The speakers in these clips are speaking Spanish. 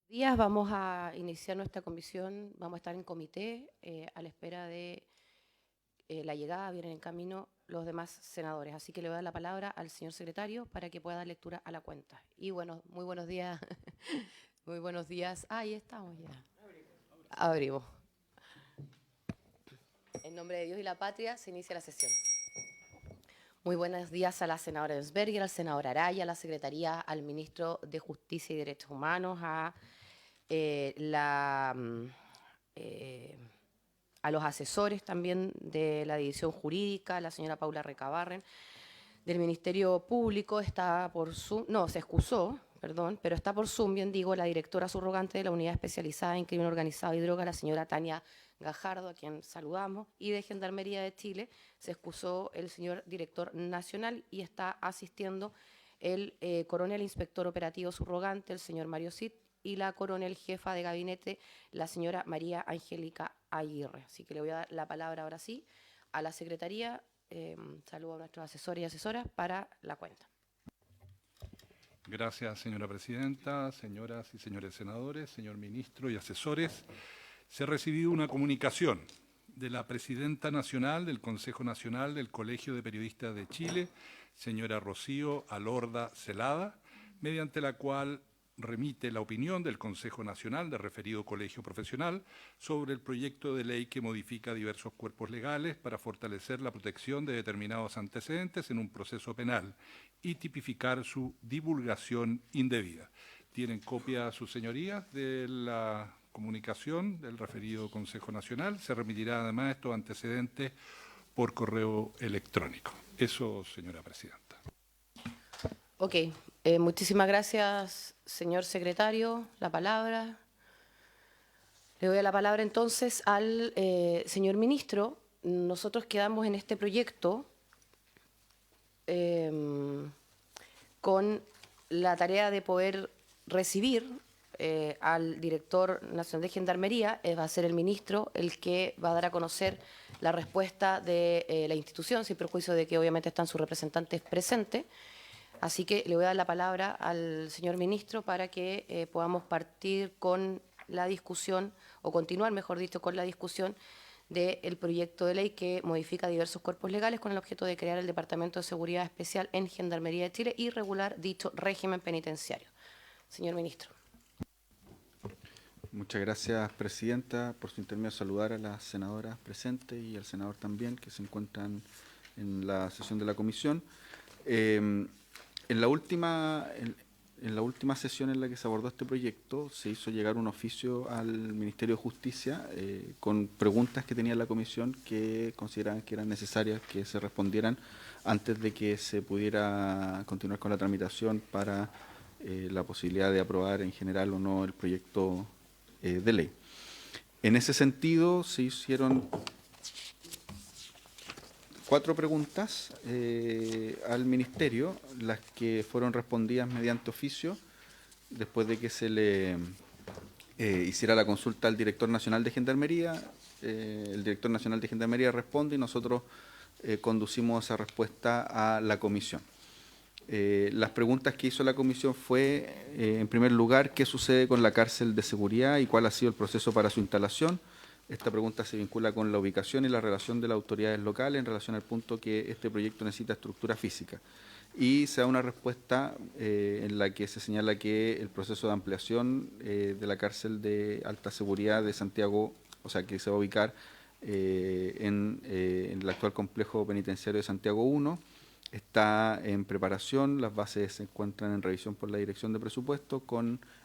Días vamos a iniciar nuestra comisión, vamos a estar en comité a la espera de la llegada, vienen en camino los demás senadores. Así que le voy a dar la palabra al señor secretario para que pueda dar lectura a la cuenta. Y bueno, muy buenos días, muy buenos días. Ahí estamos ya. Abrimos. En nombre de Dios y la patria se inicia la sesión. Muy buenos días a la senadora Ensberger, al senador Araya, a la Secretaría, al ministro de Justicia y Derechos Humanos, a a los asesores también de la división jurídica, la señora Paula Recabarren, del Ministerio Público, está por Zoom, no, se excusó, perdón, pero está por Zoom, bien digo, la directora subrogante de la Unidad Especializada en Crimen Organizado y Droga, la señora Tania Gajardo, a quien saludamos, y de Gendarmería de Chile se excusó el señor director nacional y está asistiendo el coronel inspector operativo subrogante, el señor Mario Cid, y la coronel jefa de gabinete, la señora María Angélica Aguirre. Así que le voy a dar la palabra ahora sí a la Secretaría. Saludo a nuestros asesores y asesoras para la cuenta. Gracias, señora presidenta, señoras y señores senadores, señor ministro y asesores. Se ha recibido una comunicación de la presidenta nacional del Consejo Nacional del Colegio de Periodistas de Chile, señora Rocío Alorda Celada, mediante la cual remite la opinión del Consejo Nacional del referido colegio profesional sobre el proyecto de ley que modifica diversos cuerpos legales para fortalecer la protección de determinados antecedentes en un proceso penal y tipificar su divulgación indebida. Tienen copia, sus señorías, de la comunicación del referido Consejo Nacional. Se remitirá además estos antecedentes por correo electrónico. Eso, señora presidenta. Ok, muchísimas gracias, señor secretario. La palabra. Le doy la palabra entonces al señor ministro. Nosotros quedamos en este proyecto con la tarea de poder recibir al director nacional de Gendarmería. Va a ser el ministro el que va a dar a conocer la respuesta de la institución, sin perjuicio de que obviamente están sus representantes presentes. Así que le voy a dar la palabra al señor ministro para que podamos partir con la discusión, o continuar, mejor dicho, con la discusión del proyecto de ley que modifica diversos cuerpos legales con el objeto de crear el Departamento de Seguridad Especial en Gendarmería de Chile y regular dicho régimen penitenciario. Señor ministro. Muchas gracias, presidenta. Por su intermedio, saludar a las senadoras presentes y al senador también, que se encuentran en la sesión de la comisión. En la última sesión en la que se abordó este proyecto, se hizo llegar un oficio al Ministerio de Justicia con preguntas que tenía la comisión que consideraban que eran necesarias que se respondieran antes de que se pudiera continuar con la tramitación para la posibilidad de aprobar en general o no el proyecto de ley. En ese sentido, se hicieron 4 preguntas al Ministerio, las que fueron respondidas mediante oficio, después de que se le hiciera la consulta al Director Nacional de Gendarmería. El Director Nacional de Gendarmería responde y nosotros conducimos esa respuesta a la comisión. Las preguntas que hizo la comisión fue, en primer lugar, ¿qué sucede con la cárcel de seguridad y cuál ha sido el proceso para su instalación? Esta pregunta se vincula con la ubicación y la relación de las autoridades locales en relación al punto que este proyecto necesita estructura física. Y se da una respuesta en la que se señala que el proceso de ampliación de la cárcel de alta seguridad de Santiago, o sea, que se va a ubicar en el actual complejo penitenciario de Santiago 1, está en preparación, las bases se encuentran en revisión por la Dirección de Presupuesto,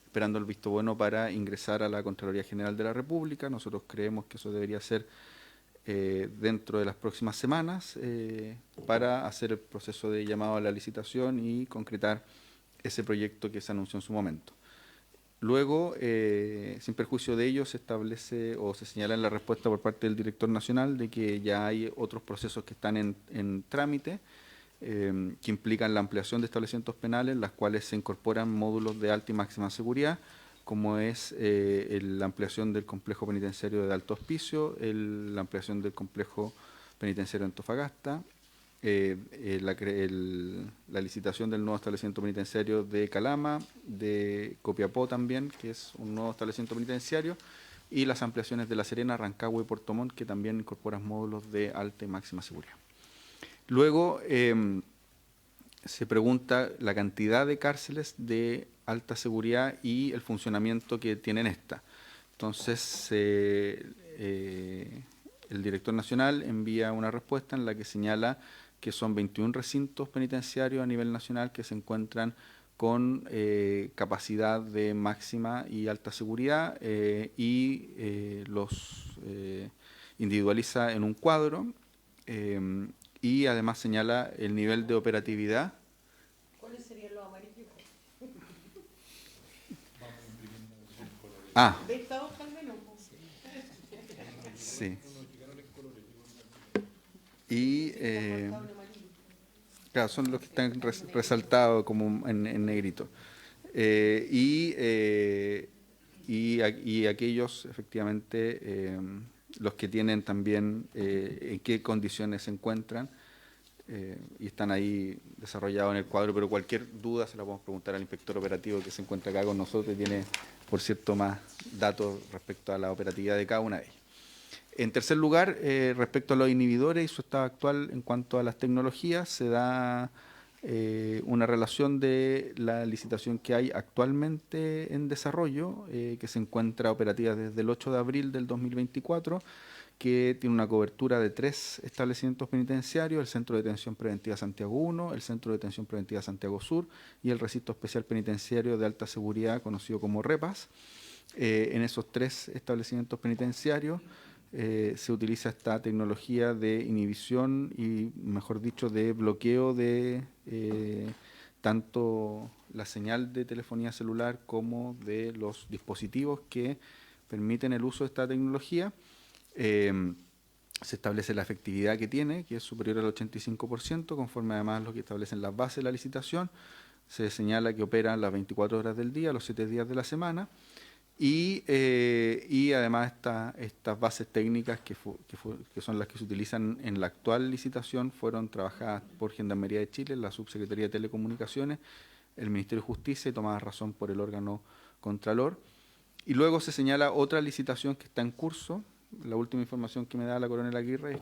esperando el visto bueno para ingresar a la Contraloría General de la República. Nosotros creemos que eso debería ser dentro de las próximas semanas para hacer el proceso de llamado a la licitación y concretar ese proyecto que se anunció en su momento. Luego, sin perjuicio de ello, se establece o se señala en la respuesta por parte del director nacional de que ya hay otros procesos que están en trámite, que implican la ampliación de establecimientos penales, las cuales se incorporan módulos de alta y máxima seguridad, como es la ampliación del complejo penitenciario de Alto Hospicio, la ampliación del complejo penitenciario de Antofagasta, la licitación del nuevo establecimiento penitenciario de Calama, de Copiapó también, que es un nuevo establecimiento penitenciario, y las ampliaciones de La Serena, Rancagua y Puerto Montt, que también incorporan módulos de alta y máxima seguridad. Luego se pregunta la cantidad de cárceles de alta seguridad y el funcionamiento que tienen esta. Entonces, el director nacional envía una respuesta en la que señala que son 21 recintos penitenciarios a nivel nacional que se encuentran con capacidad de máxima y alta seguridad y los individualiza en un cuadro y además señala el nivel de operatividad. ¿Cuáles serían los amarillos? De esta hoja al menos. Sí. Y claro, son los que están resaltados como en negrito. Y aquellos, efectivamente, los que tienen también en qué condiciones se encuentran y están ahí desarrollados en el cuadro, pero cualquier duda se la podemos preguntar al inspector operativo que se encuentra acá con nosotros y tiene, por cierto, más datos respecto a la operatividad de cada una de ellas. En tercer lugar, respecto a los inhibidores y su estado actual en cuanto a las tecnologías, se da una relación de la licitación que hay actualmente en desarrollo, que se encuentra operativa desde el 8 de abril del 2024, que tiene una cobertura de 3 establecimientos penitenciarios: el Centro de Detención Preventiva Santiago 1, el Centro de Detención Preventiva Santiago Sur y el Recinto Especial Penitenciario de Alta Seguridad, conocido como REPAS. En esos 3 establecimientos penitenciarios se utiliza esta tecnología de inhibición y, mejor dicho, de bloqueo de tanto la señal de telefonía celular como de los dispositivos que permiten el uso de esta tecnología. Se establece la efectividad que tiene, que es superior al 85%, conforme además a lo que establecen las bases de la licitación. Se señala que operan las 24 horas del día, los 7 días de la semana. Y además estas bases técnicas que son las que se utilizan en la actual licitación fueron trabajadas por Gendarmería de Chile, la Subsecretaría de Telecomunicaciones, el Ministerio de Justicia y tomadas razón por el órgano Contralor. Y luego se señala otra licitación que está en curso. La última información que me da la coronel Aguirre es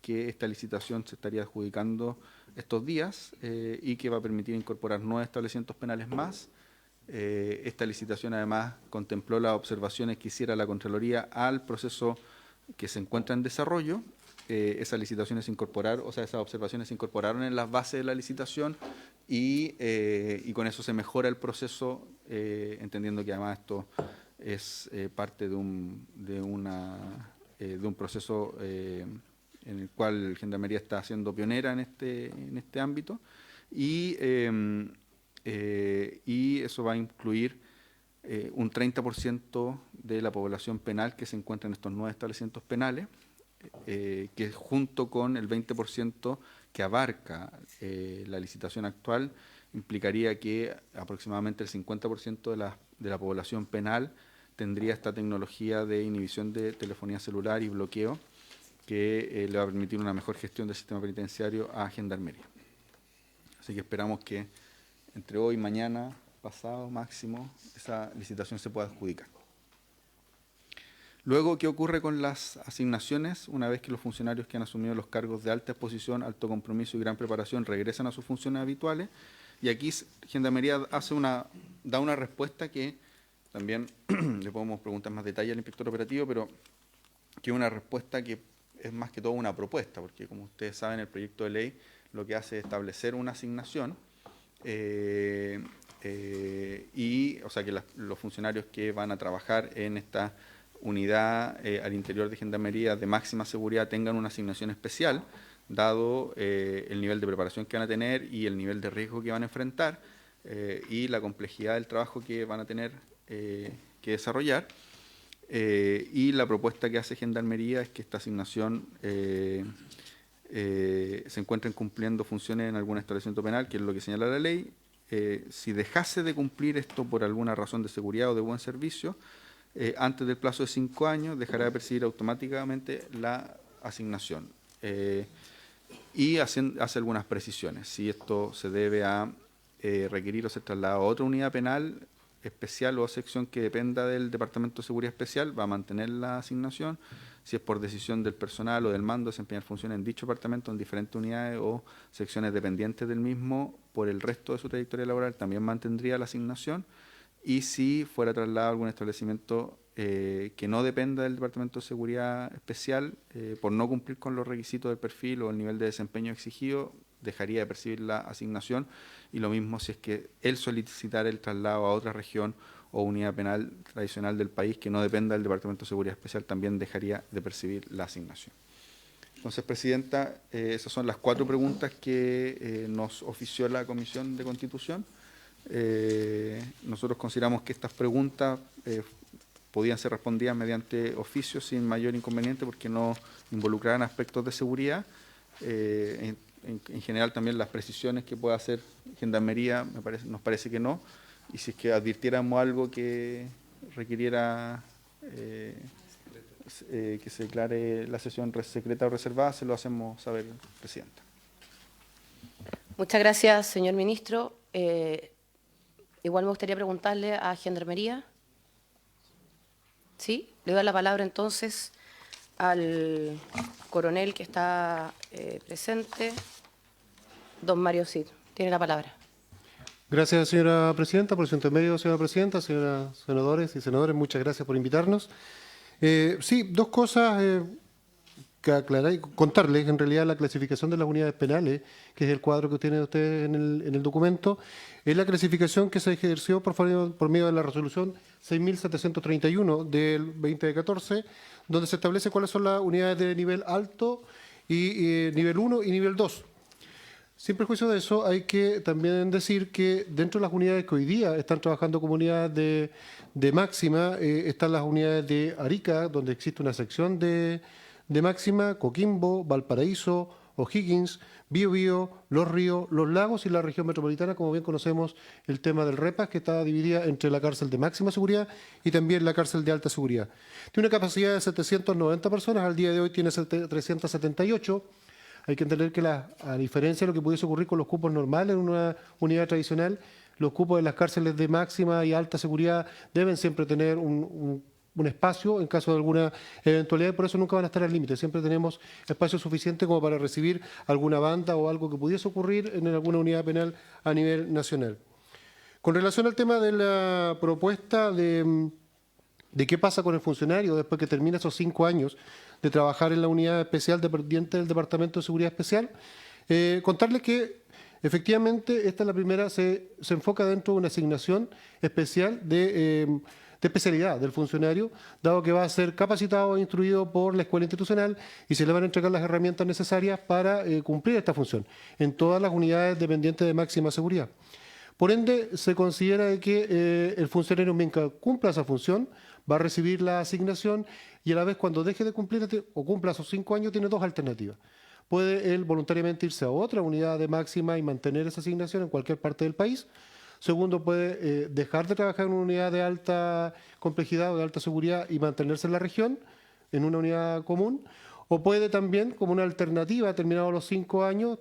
que esta licitación se estaría adjudicando estos días y que va a permitir incorporar 9 establecimientos penales más. Esta licitación además contempló las observaciones que hiciera la Contraloría al proceso que se encuentra en desarrollo. Esas licitaciones esas observaciones se incorporaron en las bases de la licitación y con eso se mejora el proceso, entendiendo que además esto es parte de un proceso en el cual Gendarmería está siendo pionera en este ámbito y eso va a incluir un 30% de la población penal que se encuentra en estos 9 establecimientos penales, que junto con el 20% que abarca la licitación actual, implicaría que aproximadamente el 50% de la población penal tendría esta tecnología de inhibición de telefonía celular y bloqueo que le va a permitir una mejor gestión del sistema penitenciario a Gendarmería. Así que esperamos que entre hoy, mañana, pasado, máximo, esa licitación se pueda adjudicar. Luego, ¿qué ocurre con las asignaciones? Una vez que los funcionarios que han asumido los cargos de alta exposición, alto compromiso y gran preparación regresan a sus funciones habituales, y aquí Gendarmería da una respuesta que también le podemos preguntar más detalle al inspector operativo, pero que es una respuesta que es más que todo una propuesta, porque como ustedes saben, el proyecto de ley lo que hace es establecer una asignación, o sea que los funcionarios que van a trabajar en esta unidad al interior de Gendarmería de máxima seguridad tengan una asignación especial, dado el nivel de preparación que van a tener y el nivel de riesgo que van a enfrentar y la complejidad del trabajo que van a tener que desarrollar. Y la propuesta que hace Gendarmería es que esta asignación se encuentren cumpliendo funciones en algún establecimiento penal, que es lo que señala la ley. Si dejase de cumplir esto por alguna razón de seguridad o de buen servicio, antes del plazo de 5 años dejará de percibir automáticamente la asignación. y hace algunas precisiones. Si esto se debe a requerir o ser trasladado a otra unidad penal especial o sección que dependa del Departamento de Seguridad Especial, va a mantener la asignación. Si es por decisión del personal o del mando desempeñar funciones en dicho departamento en diferentes unidades o secciones dependientes del mismo por el resto de su trayectoria laboral, también mantendría la asignación. Y si fuera trasladado a algún establecimiento que no dependa del Departamento de Seguridad Especial, por no cumplir con los requisitos del perfil o el nivel de desempeño exigido, dejaría de percibir la asignación. Y lo mismo si es que él solicitara el traslado a otra región o unidad penal tradicional del país que no dependa del Departamento de Seguridad Especial, también dejaría de percibir la asignación. Entonces, Presidenta, esas son las 4 preguntas que nos ofició la Comisión de Constitución. Nosotros consideramos que estas preguntas podían ser respondidas mediante oficio sin mayor inconveniente porque no involucraran aspectos de seguridad. En general también las precisiones que pueda hacer Gendarmería nos parece que no, y si es que advirtiéramos algo que requiriera que se declare la sesión secreta o reservada, se lo hacemos saber, Presidenta. Muchas gracias, señor ministro. Igual me gustaría preguntarle a Gendarmería. ¿Sí? Le doy la palabra entonces al coronel que está presente, don Mario Cid. Tiene la palabra. Gracias, señora presidenta. Por su intermedio, señora presidenta, señoras senadores y senadores, muchas gracias por invitarnos. Sí, 2 cosas que aclarar y contarles. En realidad, la clasificación de las unidades penales, que es el cuadro que tienen ustedes en el documento, es la clasificación que se ejerció por medio de la resolución 6.731 del 2014, donde se establece cuáles son las unidades de nivel alto y nivel 1 y nivel 2. Sin perjuicio de eso, hay que también decir que dentro de las unidades que hoy día están trabajando como unidades de máxima, están las unidades de Arica, donde existe una sección de máxima, Coquimbo, Valparaíso, O'Higgins, Biobío, Los Ríos, Los Lagos y la región metropolitana, como bien conocemos el tema del REPAS, que está dividida entre la cárcel de máxima seguridad y también la cárcel de alta seguridad. Tiene una capacidad de 790 personas, al día de hoy tiene 378. Hay que entender que a diferencia de lo que pudiese ocurrir con los cupos normales en una unidad tradicional, los cupos de las cárceles de máxima y alta seguridad deben siempre tener un espacio en caso de alguna eventualidad, y por eso nunca van a estar al límite. Siempre tenemos espacio suficiente como para recibir alguna banda o algo que pudiese ocurrir en alguna unidad penal a nivel nacional. Con relación al tema de la propuesta de qué pasa con el funcionario después que termina esos 5 años de trabajar en la unidad especial dependiente del Departamento de Seguridad Especial, contarles que efectivamente esta es la primera, se enfoca dentro de una asignación especial de especialidad del funcionario, dado que va a ser capacitado e instruido por la escuela institucional y se le van a entregar las herramientas necesarias para cumplir esta función en todas las unidades dependientes de máxima seguridad. Por ende, se considera que el funcionario, mientras cumpla esa función, va a recibir la asignación y a la vez cuando deje de cumplir o cumpla esos 5 años tiene 2 alternativas. Puede él voluntariamente irse a otra unidad de máxima y mantener esa asignación en cualquier parte del país. Segundo, puede dejar de trabajar en una unidad de alta complejidad o de alta seguridad y mantenerse en la región, en una unidad común. O puede también, como una alternativa, terminados los 5 años,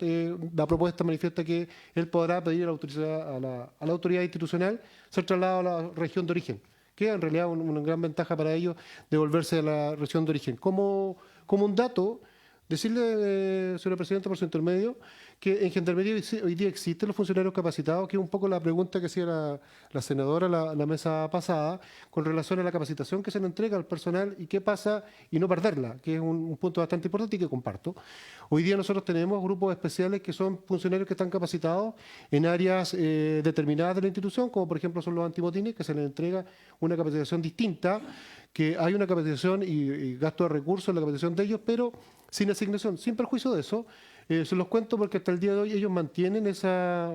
la propuesta manifiesta que él podrá pedir a la autoridad institucional ser trasladado a la región de origen, que en realidad es una gran ventaja para ellos de volverse a la región de origen. Como un dato, decirle, señora presidenta, por su intermedio, que en Gendarmería hoy día existen los funcionarios capacitados, que es un poco la pregunta que hacía la senadora la mesa pasada, con relación a la capacitación que se le entrega al personal y qué pasa y no perderla, que es un punto bastante importante y que comparto. Hoy día nosotros tenemos grupos especiales que son funcionarios que están capacitados en áreas determinadas de la institución, como por ejemplo son los antimotines, que se les entrega una capacitación distinta, que hay una capacitación y gasto de recursos en la capacitación de ellos, pero sin asignación. Sin perjuicio de eso, se los cuento porque hasta el día de hoy ellos mantienen esa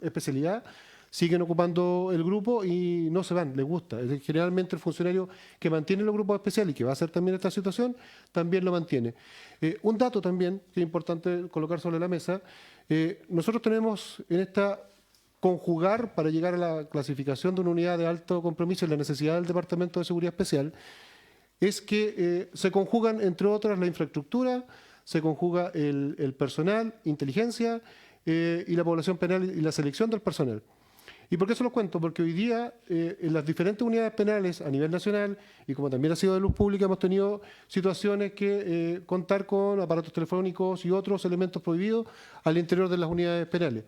especialidad, siguen ocupando el grupo y no se van, les gusta. Generalmente el funcionario que mantiene los grupos especiales y que va a hacer también esta situación, también lo mantiene. Un dato también que es importante colocar sobre la mesa, nosotros tenemos en esta conjugar para llegar a la clasificación de una unidad de alto compromiso y la necesidad del Departamento de Seguridad Especial, es que se conjugan, entre otras, la infraestructura, se conjuga el personal, inteligencia y la población penal y la selección del personal. ¿Y por qué se los cuento? Porque hoy día en las diferentes unidades penales a nivel nacional, y como también ha sido de luz pública, hemos tenido situaciones que contar con aparatos telefónicos y otros elementos prohibidos al interior de las unidades penales.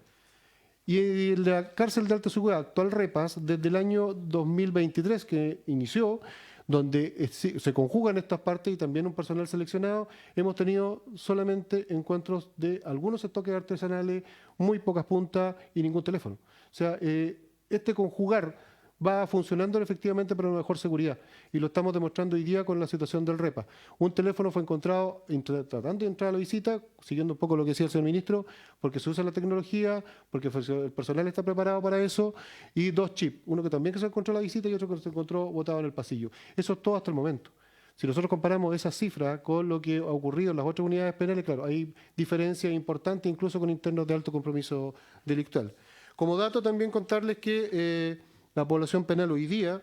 Y en la cárcel de alta seguridad actual REPAS, desde el año 2023 que inició, donde se conjugan estas partes y también un personal seleccionado, hemos tenido solamente encuentros de algunos estoques artesanales, muy pocas puntas y ningún teléfono. O sea, este conjugar va funcionando efectivamente para una mejor seguridad y lo estamos demostrando hoy día con la situación del REPA. Un teléfono fue encontrado tratando de entrar a la visita, siguiendo un poco lo que decía el señor ministro, porque se usa la tecnología, porque el personal está preparado para eso, y 2 chips, uno que también se encontró en la visita y otro que se encontró botado en el pasillo. Eso es todo hasta el momento. Si nosotros comparamos esa cifra con lo que ha ocurrido en las otras unidades penales, claro, hay diferencias importantes incluso con internos de alto compromiso delictual. Como dato también contarles que la población penal hoy día,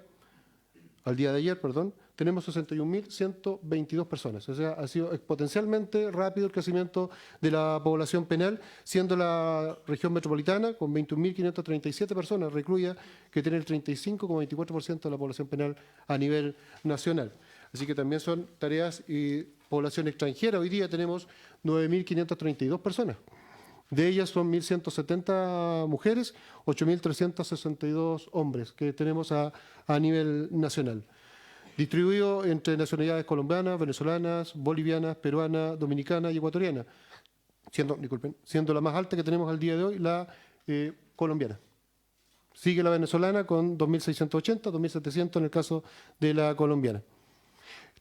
al día de ayer, perdón, tenemos 61.122 personas. O sea, ha sido exponencialmente rápido el crecimiento de la población penal, siendo la región metropolitana con 21.537 personas recluidas, que tiene el 35,24% de la población penal a nivel nacional. Así que también son tareas y población extranjera. Hoy día tenemos 9.532 personas. De ellas son 1.170 mujeres, 8.362 hombres que tenemos a nivel nacional. Distribuido entre nacionalidades colombianas, venezolanas, bolivianas, peruanas, dominicanas y ecuatorianas, siendo la más alta que tenemos al día de hoy la colombiana. Sigue la venezolana con 2.680, 2.700 en el caso de la colombiana.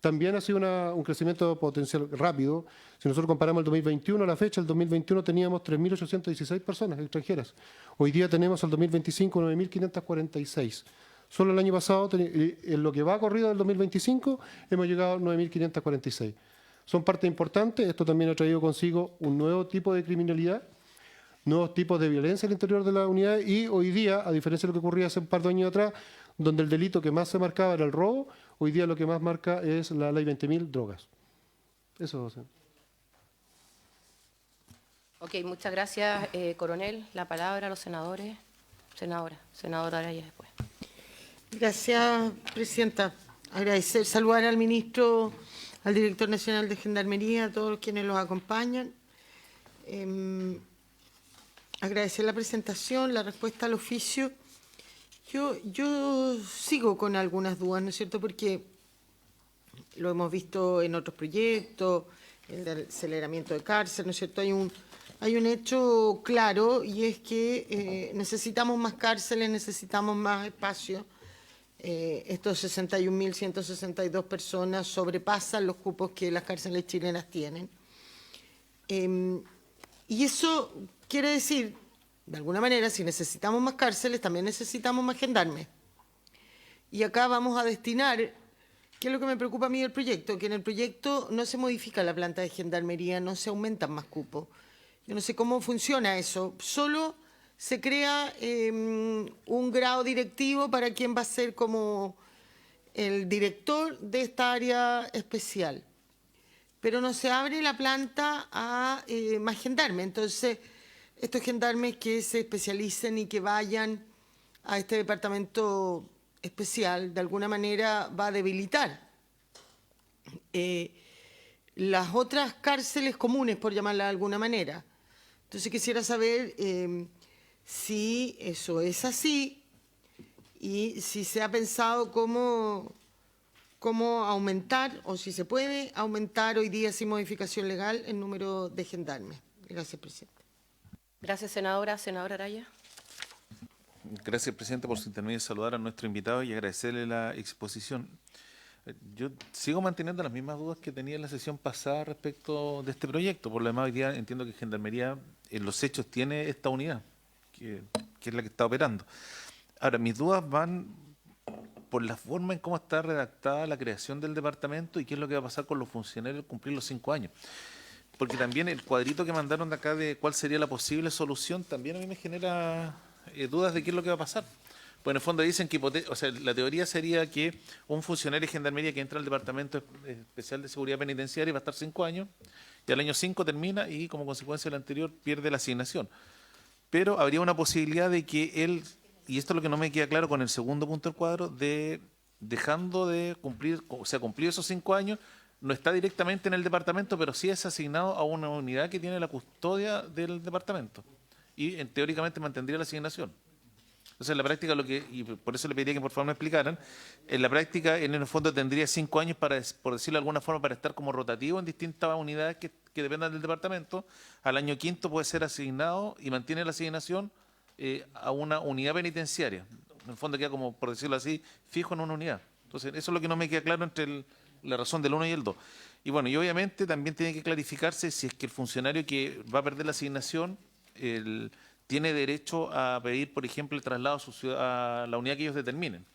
También ha sido un crecimiento potencial rápido. Si nosotros comparamos el 2021 a la fecha, el 2021 teníamos 3.816 personas extranjeras. Hoy día tenemos al 2025 9.546. Solo el año pasado, en lo que va corrido del 2025, hemos llegado a 9.546. Son parte importante. Esto también ha traído consigo un nuevo tipo de criminalidad, nuevos tipos de violencia al interior de la unidad y hoy día, a diferencia de lo que ocurría hace un par de años atrás, donde el delito que más se marcaba era el robo, hoy día lo que más marca es la ley 20.000, drogas. Eso, sí. Ok, muchas gracias, coronel. La palabra a los senadores. Senadora Araya después. Gracias, presidenta. Agradecer, saludar al ministro, al director nacional de Gendarmería, a todos quienes los acompañan. Agradecer la presentación, la respuesta al oficio. Yo sigo con algunas dudas, ¿no es cierto? Porque lo hemos visto en otros proyectos, el del aceleramiento de cárcel, ¿no es cierto? Hay un hecho claro y es que necesitamos más cárceles, necesitamos más espacio. Estos 61.162 personas sobrepasan los cupos que las cárceles chilenas tienen. Y eso quiere decir, de alguna manera, si necesitamos más cárceles, también necesitamos más gendarmes. Y acá vamos a destinar, ¿qué es lo que me preocupa a mí del proyecto? Que en el proyecto no se modifica la planta de gendarmería, no se aumentan más cupos. Yo no sé cómo funciona eso. Solo se crea un grado directivo para quien va a ser como el director de esta área especial. Pero no se abre la planta a más gendarmes. Entonces, estos gendarmes que se especialicen y que vayan a este departamento especial, de alguna manera va a debilitar las otras cárceles comunes, por llamarlas de alguna manera. Entonces quisiera saber si eso es así y si se ha pensado cómo aumentar o si se puede aumentar hoy día sin modificación legal el número de gendarmes. Gracias, presidente. Gracias, senadora. Senadora Araya. Gracias, presidente, por su intermedio, saludar a nuestro invitado y agradecerle la exposición. Yo sigo manteniendo las mismas dudas que tenía en la sesión pasada respecto de este proyecto. Por lo demás, hoy día entiendo que Gendarmería en los hechos tiene esta unidad, que es la que está operando. Ahora, mis dudas van por la forma en cómo está redactada la creación del departamento y qué es lo que va a pasar con los funcionarios al cumplir los 5 años. Porque también el cuadrito que mandaron de acá de cuál sería la posible solución también a mí me genera dudas de qué es lo que va a pasar. Pues en el fondo dicen que la teoría sería que un funcionario de gendarmería que entra al Departamento Especial de Seguridad Penitenciaria va a estar 5 años, y al año 5 termina y como consecuencia del anterior pierde la asignación. Pero habría una posibilidad de que él, y esto es lo que no me queda claro con el segundo punto del cuadro, de dejando de cumplir, o sea, cumplido esos 5 años, no está directamente en el departamento, pero sí es asignado a una unidad que tiene la custodia del departamento. Y teóricamente mantendría la asignación. Entonces, en la práctica, y por eso le pediría que por favor me explicaran, en la práctica, en el fondo tendría 5 años, por decirlo de alguna forma, para estar como rotativo en distintas unidades que dependan del departamento. Al año 5º puede ser asignado y mantiene la asignación a una unidad penitenciaria. En el fondo queda como, por decirlo así, fijo en una unidad. Entonces, eso es lo que no me queda claro entre la razón del 1 y el 2. Y bueno, y obviamente también tiene que clarificarse si es que el funcionario que va a perder la asignación tiene derecho a pedir, por ejemplo, el traslado a la unidad que ellos determinen.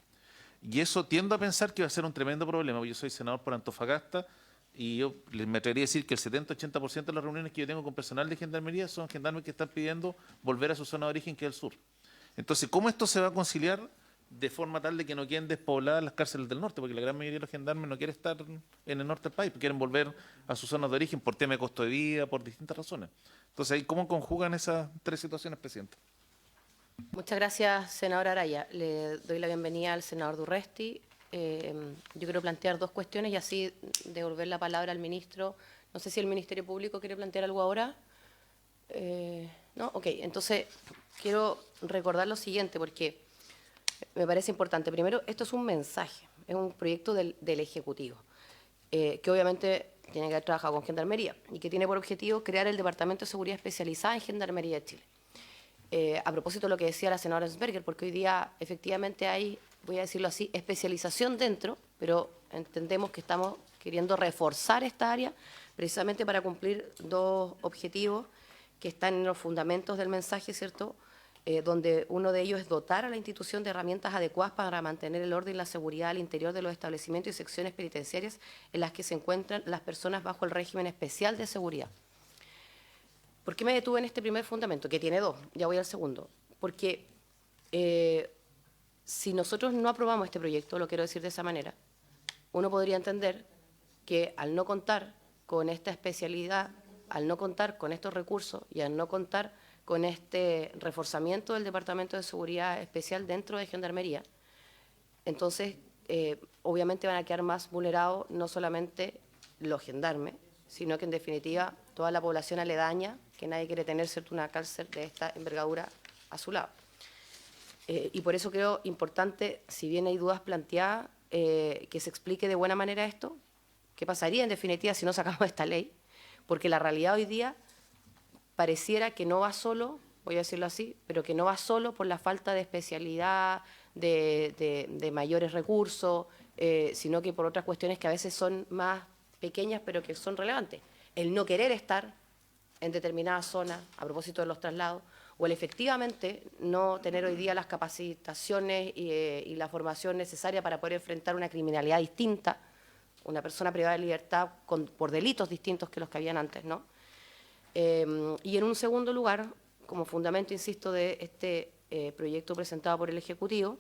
Y eso tiendo a pensar que va a ser un tremendo problema, porque yo soy senador por Antofagasta y yo me atrevería a decir que el 70-80% de las reuniones que yo tengo con personal de Gendarmería son gendarmes que están pidiendo volver a su zona de origen, que es el sur. Entonces, ¿cómo esto se va a conciliar de forma tal de que no queden despobladas las cárceles del norte? Porque la gran mayoría de los gendarmes no quiere estar en el norte del país, quieren volver a sus zonas de origen por tema de costo de vida, por distintas razones. Entonces, ahí ¿cómo conjugan esas tres situaciones, presidente? Muchas gracias, senador Araya. Le doy la bienvenida al senador Durresti. Yo quiero plantear dos cuestiones y así devolver la palabra al ministro. No sé si el Ministerio Público quiere plantear algo ahora. ¿No? Ok, entonces quiero recordar lo siguiente porque me parece importante. Primero, esto es un mensaje, es un proyecto del Ejecutivo, que obviamente tiene que haber trabajado con Gendarmería y que tiene por objetivo crear el Departamento de Seguridad Especializada en Gendarmería de Chile. A propósito de lo que decía la senadora Ensberger, porque hoy día efectivamente hay, voy a decirlo así, especialización dentro, pero entendemos que estamos queriendo reforzar esta área precisamente para cumplir dos objetivos que están en los fundamentos del mensaje, ¿cierto?, donde uno de ellos es dotar a la institución de herramientas adecuadas para mantener el orden y la seguridad al interior de los establecimientos y secciones penitenciarias en las que se encuentran las personas bajo el régimen especial de seguridad. ¿Por qué me detuve en este primer fundamento? Que tiene dos, ya voy al segundo. Porque si nosotros no aprobamos este proyecto, lo quiero decir de esa manera, uno podría entender que al no contar con esta especialidad, al no contar con estos recursos y al no contar con este reforzamiento del Departamento de Seguridad Especial dentro de Gendarmería, entonces obviamente van a quedar más vulnerados no solamente los gendarmes, sino que en definitiva toda la población aledaña, que nadie quiere tener, ¿cierto?, una cárcel de esta envergadura a su lado. Y por eso creo importante, si bien hay dudas planteadas, que se explique de buena manera esto, qué pasaría en definitiva si no sacamos esta ley, porque la realidad hoy día pareciera que no va solo, voy a decirlo así, pero que no va solo por la falta de especialidad, de mayores recursos, sino que por otras cuestiones que a veces son más pequeñas pero que son relevantes. El no querer estar en determinadas zonas, a propósito de los traslados, o el efectivamente no tener hoy día las capacitaciones y la formación necesaria para poder enfrentar una criminalidad distinta, una persona privada de libertad por delitos distintos que los que habían antes, ¿no? Y en un segundo lugar, como fundamento, insisto, de este proyecto presentado por el Ejecutivo,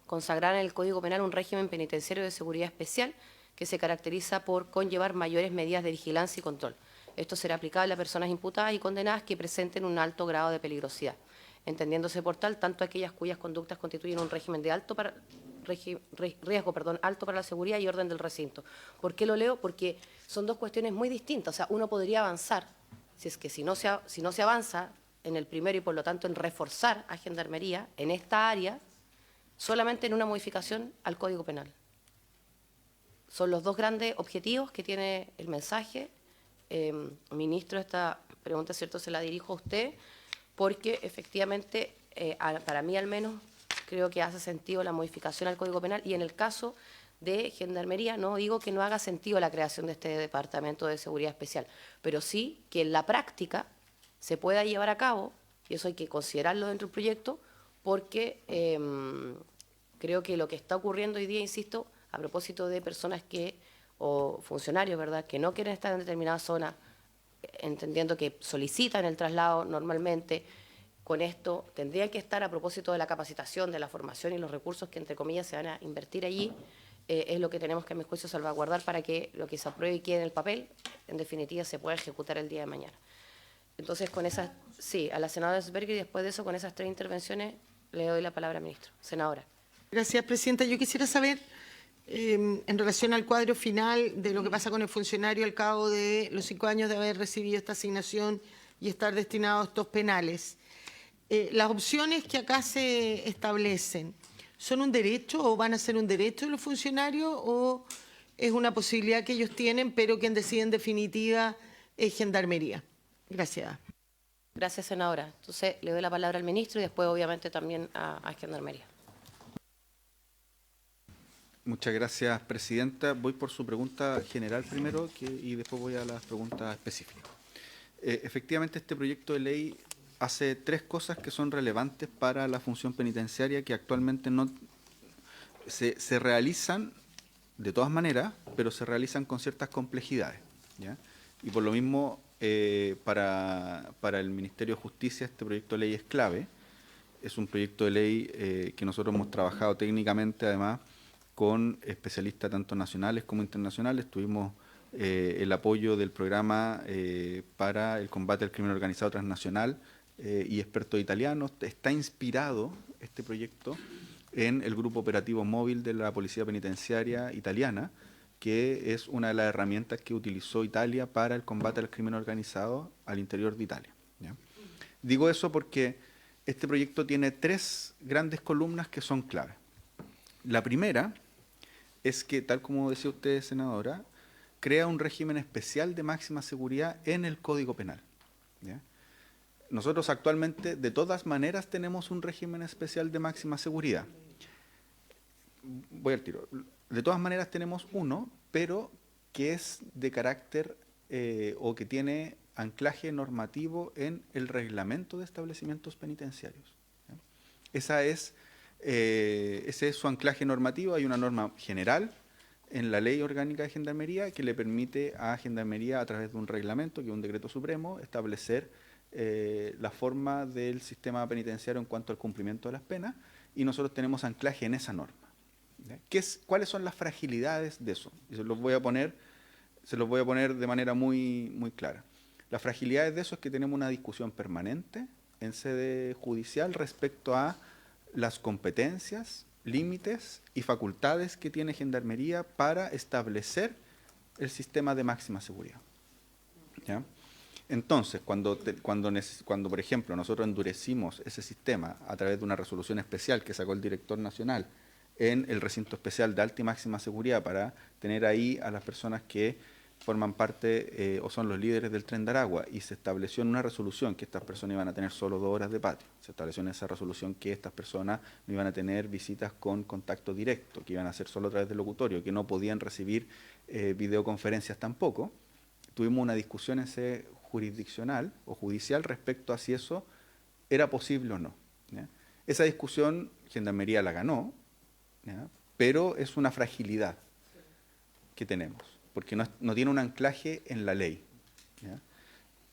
consagrar en el Código Penal un régimen penitenciario de seguridad especial que se caracteriza por conllevar mayores medidas de vigilancia y control. Esto será aplicable a personas imputadas y condenadas que presenten un alto grado de peligrosidad, entendiéndose por tal tanto aquellas cuyas conductas constituyen un régimen de riesgo alto para la seguridad y orden del recinto. ¿Por qué lo leo? Porque son dos cuestiones muy distintas. O sea, uno podría avanzar, si no se avanza en el primero y por lo tanto en reforzar a Gendarmería en esta área, solamente en una modificación al Código Penal. Son los dos grandes objetivos que tiene el mensaje. Ministro, esta pregunta, ¿cierto?, se la dirijo a usted, porque efectivamente, para mí al menos, creo que hace sentido la modificación al Código Penal, y en el caso de Gendarmería no digo que no haga sentido la creación de este Departamento de Seguridad Especial, pero sí que en la práctica se pueda llevar a cabo, y eso hay que considerarlo dentro del proyecto, porque creo que lo que está ocurriendo hoy día, insisto, a propósito de personas o funcionarios, ¿verdad?, que no quieren estar en determinada zona, entendiendo que solicitan el traslado normalmente, con esto tendrían que estar, a propósito de la capacitación, de la formación y los recursos que, entre comillas, se van a invertir allí, es lo que tenemos que, a mi juicio, salvaguardar para que lo que se apruebe y quede en el papel, en definitiva, se pueda ejecutar el día de mañana. Entonces, con esas, sí, a la senadora Sberger, y después de eso, con esas 3 intervenciones, le doy la palabra al ministro. Senadora. Gracias, presidenta. Yo quisiera saber, en relación al cuadro final de lo que pasa con el funcionario al cabo de los 5 años de haber recibido esta asignación y estar destinado a estos penales, las opciones que acá se establecen, ¿son un derecho o van a ser un derecho de los funcionarios o es una posibilidad que ellos tienen, pero quien decide en definitiva es Gendarmería? Gracias. Gracias, senadora. Entonces, le doy la palabra al ministro y después, obviamente, también a Gendarmería. Muchas gracias, presidenta. Voy por su pregunta general primero y después voy a las preguntas específicas. Efectivamente, este proyecto de ley hace 3 cosas que son relevantes para la función penitenciaria que actualmente no se realizan de todas maneras, pero se realizan con ciertas complejidades, ¿ya? Y por lo mismo, para el Ministerio de Justicia este proyecto de ley es clave. Es un proyecto de ley que nosotros hemos trabajado técnicamente, además, con especialistas tanto nacionales como internacionales. Tuvimos el apoyo del programa para el combate al crimen organizado transnacional y expertos italianos. Está inspirado este proyecto en el grupo operativo móvil de la Policía Penitenciaria italiana, que es una de las herramientas que utilizó Italia para el combate al crimen organizado al interior de Italia, ¿ya? Digo eso porque este proyecto tiene 3 grandes columnas que son clave. La primera es que, tal como decía usted, senadora, crea un régimen especial de máxima seguridad en el Código Penal, ¿ya? Nosotros actualmente, de todas maneras, tenemos un régimen especial de máxima seguridad. Voy al tiro. De todas maneras tenemos uno, pero que es de carácter o que tiene anclaje normativo en el reglamento de establecimientos penitenciarios, ¿ya? Ese es su anclaje normativo. Hay una norma general en la Ley Orgánica de Gendarmería que le permite a Gendarmería, a través de un reglamento, que es un decreto supremo, establecer la forma del sistema penitenciario en cuanto al cumplimiento de las penas, y nosotros tenemos anclaje en esa norma, ¿ya? ¿Cuáles son las fragilidades de eso? Y se los voy a poner de manera muy, muy clara. Las fragilidades de eso es que tenemos una discusión permanente en sede judicial respecto a las competencias, límites y facultades que tiene Gendarmería para establecer el sistema de máxima seguridad, ¿ya? Entonces, cuando, por ejemplo, nosotros endurecimos ese sistema a través de una resolución especial que sacó el director nacional en el recinto especial de alta y máxima seguridad para tener ahí a las personas que forman parte o son los líderes del Tren de Aragua, y se estableció en una resolución que estas personas iban a tener solo 2 horas de patio. Se estableció en esa resolución que estas personas no iban a tener visitas con contacto directo, que iban a hacer solo a través del locutorio, que no podían recibir videoconferencias tampoco. Tuvimos una discusión en sede jurisdiccional o judicial respecto a si eso era posible o no, ¿ya? Esa discusión Gendarmería la ganó, ¿ya? Pero es una fragilidad que tenemos, porque no tiene un anclaje en la ley, ¿ya?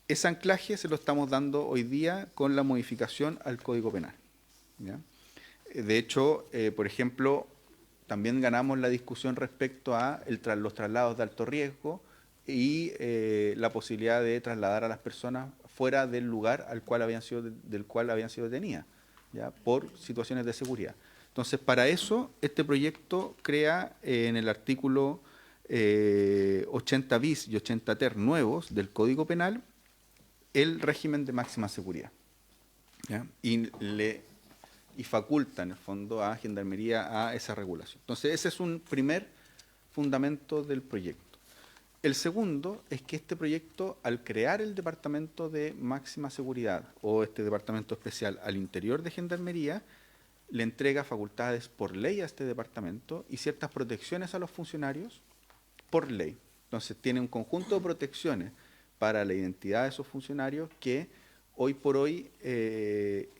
Ese anclaje se lo estamos dando hoy día con la modificación al Código Penal, ¿ya? De hecho, por ejemplo, también ganamos la discusión respecto a los traslados de alto riesgo y la posibilidad de trasladar a las personas fuera del lugar del cual habían sido detenidas, ¿ya? Por situaciones de seguridad. Entonces, para eso, este proyecto crea en el artículo 80 bis y 80 ter nuevos del Código Penal el régimen de máxima seguridad, ¿ya? Y faculta, en el fondo, a Gendarmería a esa regulación. Entonces, ese es un primer fundamento del proyecto. El segundo es que este proyecto, al crear el Departamento de Máxima Seguridad o este Departamento Especial al interior de Gendarmería, le entrega facultades por ley a este departamento y ciertas protecciones a los funcionarios por ley. Entonces tiene un conjunto de protecciones para la identidad de esos funcionarios que hoy por hoy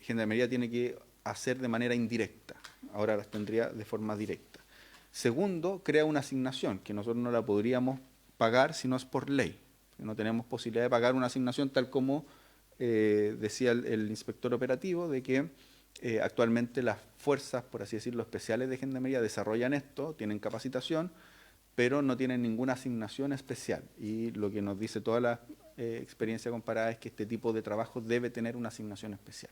Gendarmería tiene que hacer de manera indirecta. Ahora las tendría de forma directa. Segundo, crea una asignación que nosotros no la podríamos pagar si no es por ley. No tenemos posibilidad de pagar una asignación tal como decía el inspector operativo, de que Actualmente las fuerzas, por así decirlo, especiales de Gendarmería desarrollan esto, tienen capacitación, pero no tienen ninguna asignación especial. Y lo que nos dice toda la experiencia comparada es que este tipo de trabajo debe tener una asignación especial.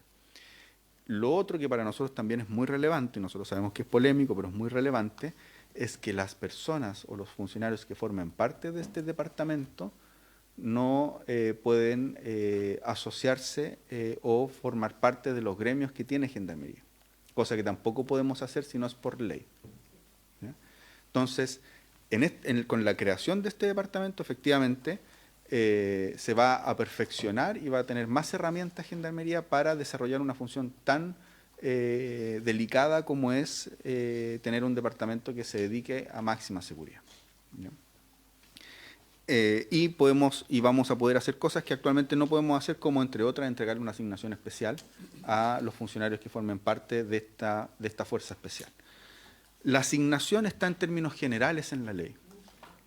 Lo otro que para nosotros también es muy relevante, y nosotros sabemos que es polémico, pero es muy relevante, es que las personas o los funcionarios que formen parte de este departamento no pueden asociarse o formar parte de los gremios que tiene Gendarmería, cosa que tampoco podemos hacer si no es por ley. ¿Ya? Entonces, con la creación de este departamento, efectivamente, se va a perfeccionar y va a tener más herramientas Gendarmería para desarrollar una función tan delicada como es tener un departamento que se dedique a máxima seguridad. ¿Ya? Y vamos a poder hacer cosas que actualmente no podemos hacer, como entre otras entregarle una asignación especial a los funcionarios que formen parte de esta fuerza especial. La asignación está en términos generales en la ley,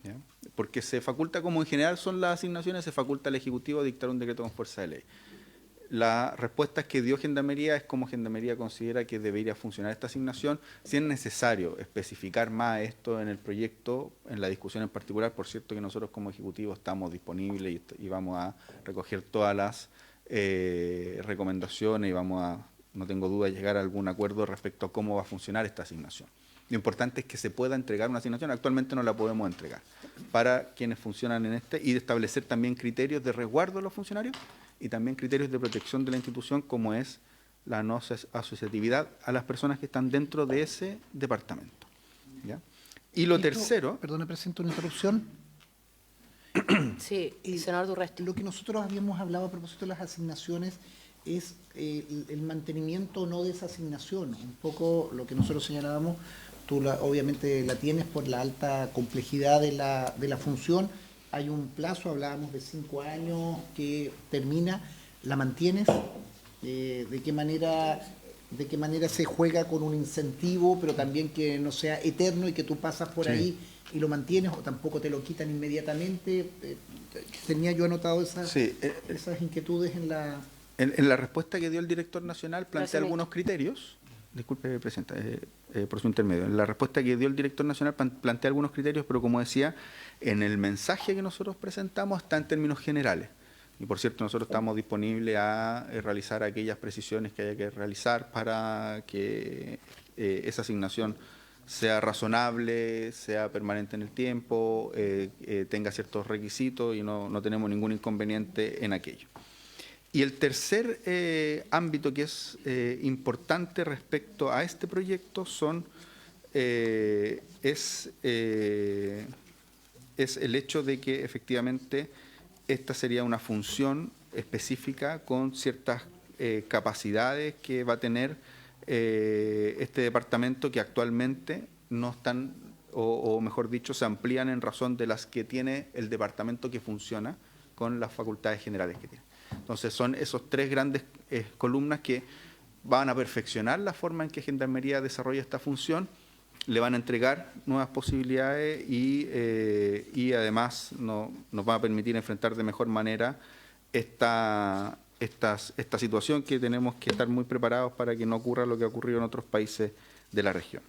¿ya? Porque se faculta, como en general son las asignaciones, se faculta al Ejecutivo a dictar un decreto con fuerza de ley. La respuesta que dio Gendarmería es como Gendarmería considera que debería funcionar esta asignación. Si es necesario especificar más esto en el proyecto, en la discusión en particular, por cierto que nosotros como Ejecutivo estamos disponibles y vamos a recoger todas las recomendaciones y vamos a, no tengo duda, llegar a algún acuerdo respecto a cómo va a funcionar esta asignación. Lo importante es que se pueda entregar una asignación, actualmente no la podemos entregar, para quienes funcionan en este, y establecer también criterios de resguardo de los funcionarios y también criterios de protección de la institución, como es la no asociatividad a las personas que están dentro de ese departamento. ¿Ya? Y lo tercero... Perdona, presento una interrupción. Sí, senador Durresti. Lo que nosotros habíamos hablado a propósito de las asignaciones es el mantenimiento o no de esa asignación. Un poco lo que nosotros señalábamos, tú obviamente la tienes por la alta complejidad de la función. Hay un plazo, hablábamos de 5 años que termina, ¿la mantienes? ¿De qué manera se juega con un incentivo, pero también que no sea eterno y que tú pasas por ahí y lo mantienes, o tampoco te lo quitan inmediatamente? Tenía yo anotado esas inquietudes en la... En la respuesta que dio el director nacional plantea algunos criterios. Disculpe, Presidenta, por su intermedio. En la respuesta que dio el director nacional plantea algunos criterios, pero como decía, en el mensaje que nosotros presentamos está en términos generales. Y por cierto, nosotros estamos disponibles a realizar aquellas precisiones que haya que realizar para que esa asignación sea razonable, sea permanente en el tiempo, tenga ciertos requisitos y no tenemos ningún inconveniente en aquello. Y el tercer ámbito que es importante respecto a este proyecto es el hecho de que efectivamente esta sería una función específica con ciertas capacidades que va a tener este departamento, que actualmente no están, o mejor dicho, se amplían en razón de las que tiene el departamento que funciona con las facultades generales que tiene. Entonces son esos tres grandes columnas que van a perfeccionar la forma en que Gendarmería desarrolla esta función, le van a entregar nuevas posibilidades y además nos va a permitir enfrentar de mejor manera esta situación, que tenemos que estar muy preparados para que no ocurra lo que ha ocurrido en otros países de la región.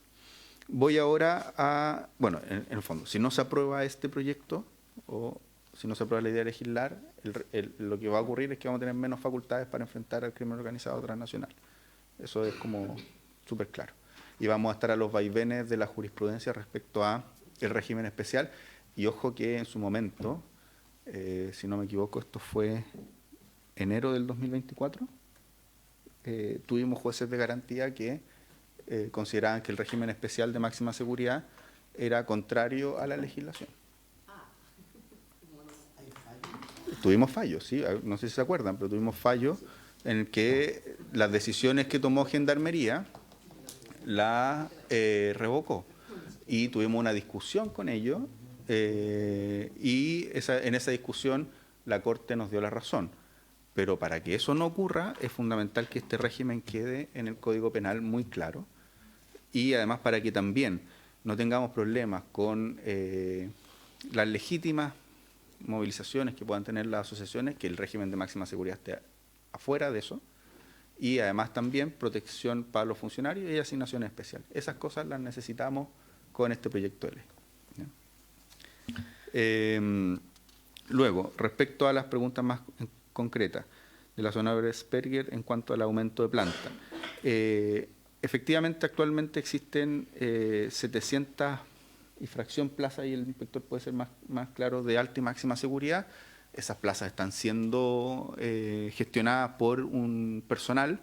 Voy ahora a, bueno, en el fondo, si no se aprueba este proyecto o si no se aprueba la idea de legislar, lo que va a ocurrir es que vamos a tener menos facultades para enfrentar al crimen organizado transnacional. Eso es como súper claro. Y vamos a estar a los vaivenes de la jurisprudencia respecto a el régimen especial. Y ojo que en su momento, si no me equivoco, esto fue enero del 2024, tuvimos jueces de garantía que consideraban que el régimen especial de máxima seguridad era contrario a la legislación. Tuvimos fallos, sí, no sé si se acuerdan, pero tuvimos fallos en el que las decisiones que tomó Gendarmería la revocó, y tuvimos una discusión con ellos y en esa discusión la Corte nos dio la razón. Pero para que eso no ocurra es fundamental que este régimen quede en el Código Penal muy claro, y además para que también no tengamos problemas con las legítimas movilizaciones que puedan tener las asociaciones, que el régimen de máxima seguridad esté afuera de eso, y además también protección para los funcionarios y asignaciones especiales. Esas cosas las necesitamos con este proyecto de ley. Luego, respecto a las preguntas más concretas de la senadora Sperger en cuanto al aumento de planta. Efectivamente, actualmente existen 700 y fracción plazas, y el inspector puede ser más claro, de alta y máxima seguridad. Esas plazas están siendo gestionadas por un personal.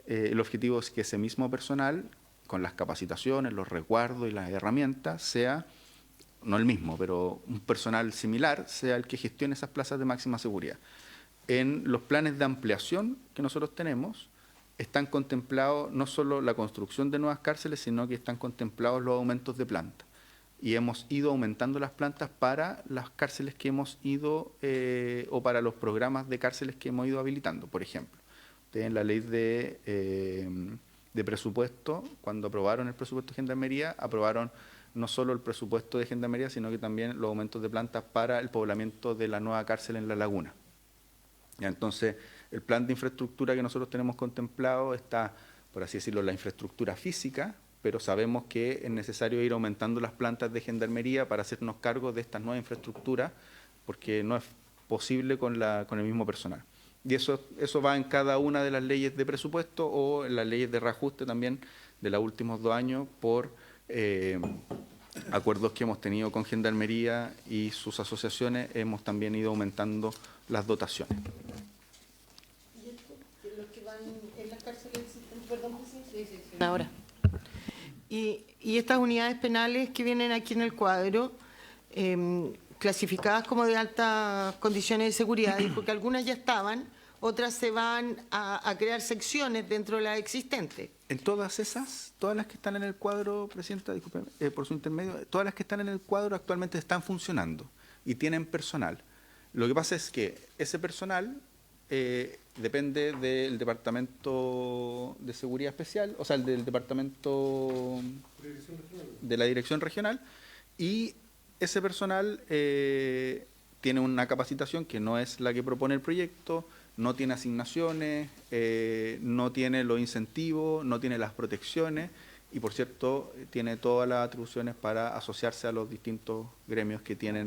El objetivo es que ese mismo personal, con las capacitaciones, los resguardos y las herramientas, sea, no el mismo, pero un personal similar, sea el que gestione esas plazas de máxima seguridad. En los planes de ampliación que nosotros tenemos, están contemplados no solo la construcción de nuevas cárceles, sino que están contemplados los aumentos de planta. Y hemos ido aumentando las plantas para las cárceles que hemos ido, o para los programas de cárceles que hemos ido habilitando. Por ejemplo, ustedes en la ley de presupuesto, cuando aprobaron el presupuesto de Gendarmería, aprobaron no solo el presupuesto de Gendarmería, sino que también los aumentos de plantas para el poblamiento de la nueva cárcel en La Laguna. Ya, entonces, el plan de infraestructura que nosotros tenemos contemplado está, por así decirlo, la infraestructura física, pero sabemos que es necesario ir aumentando las plantas de Gendarmería para hacernos cargo de estas nuevas infraestructuras, porque no es posible con el mismo personal. Y eso va en cada una de las leyes de presupuesto o en las leyes de reajuste también de los últimos 2 años por acuerdos que hemos tenido con Gendarmería y sus asociaciones. Hemos también ido aumentando las dotaciones. ¿Y esto? ¿Los que van en las cárceles existen? Perdón, presidente. Sí. Ahora. Y estas unidades penales que vienen aquí en el cuadro, clasificadas como de altas condiciones de seguridad, porque algunas ya estaban, otras se van a crear secciones dentro de las existentes. En todas esas, todas las que están en el cuadro, Presidenta, disculpe, por su intermedio, todas las que están en el cuadro actualmente están funcionando y tienen personal. Lo que pasa es que ese personal depende del Departamento de Seguridad Especial, o sea, del Departamento de la Dirección Regional, y ese personal tiene una capacitación que no es la que propone el proyecto, no tiene asignaciones, no tiene los incentivos, no tiene las protecciones y, por cierto, tiene todas las atribuciones para asociarse a los distintos gremios que tienen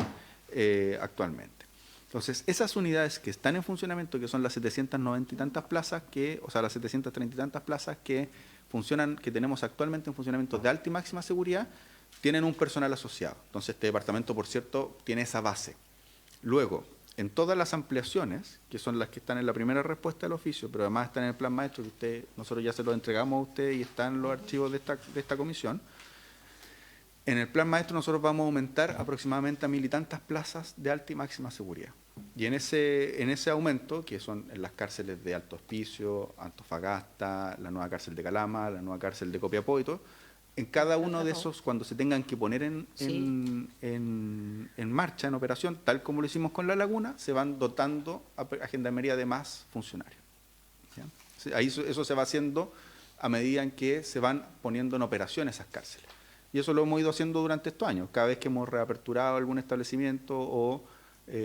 actualmente. Entonces, esas unidades que están en funcionamiento, que son las 790 y tantas plazas, las 730 y tantas plazas que funcionan, que tenemos actualmente en funcionamiento de alta y máxima seguridad, tienen un personal asociado. Entonces, este departamento, por cierto, tiene esa base. Luego, en todas las ampliaciones, que son las que están en la primera respuesta del oficio, pero además están en el plan maestro, que nosotros ya se lo entregamos a usted y están en los archivos de esta comisión. En el plan maestro nosotros vamos a aumentar aproximadamente a 1000 y tantas plazas de alta y máxima seguridad. Y en ese aumento, que son en las cárceles de Alto Hospicio, Antofagasta, la nueva cárcel de Calama, la nueva cárcel de Copiapó y todo, en cada uno de esos, cuando se tengan que poner en marcha, en operación, tal como lo hicimos con La Laguna, se van dotando a Gendarmería de más funcionarios. ¿Ya? Ahí eso se va haciendo a medida en que se van poniendo en operación esas cárceles. Y eso lo hemos ido haciendo durante estos años. Cada vez que hemos reaperturado algún establecimiento o,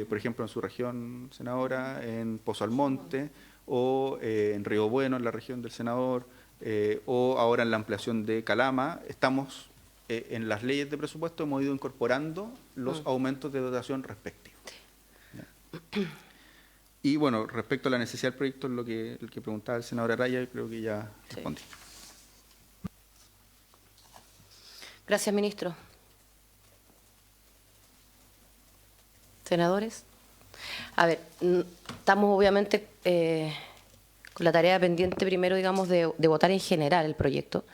por ejemplo, en su región, senadora, en Pozo Almonte o en Río Bueno, en la región del senador, o ahora en la ampliación de Calama, estamos en las leyes de presupuesto, hemos ido incorporando los aumentos de dotación respectivos. ¿Ya? Y bueno, respecto a la necesidad del proyecto, el que preguntaba el senador Araya, creo que ya respondí. Gracias, ministro. Senadores. A ver, estamos obviamente con la tarea pendiente primero, digamos, de votar en general el proyecto.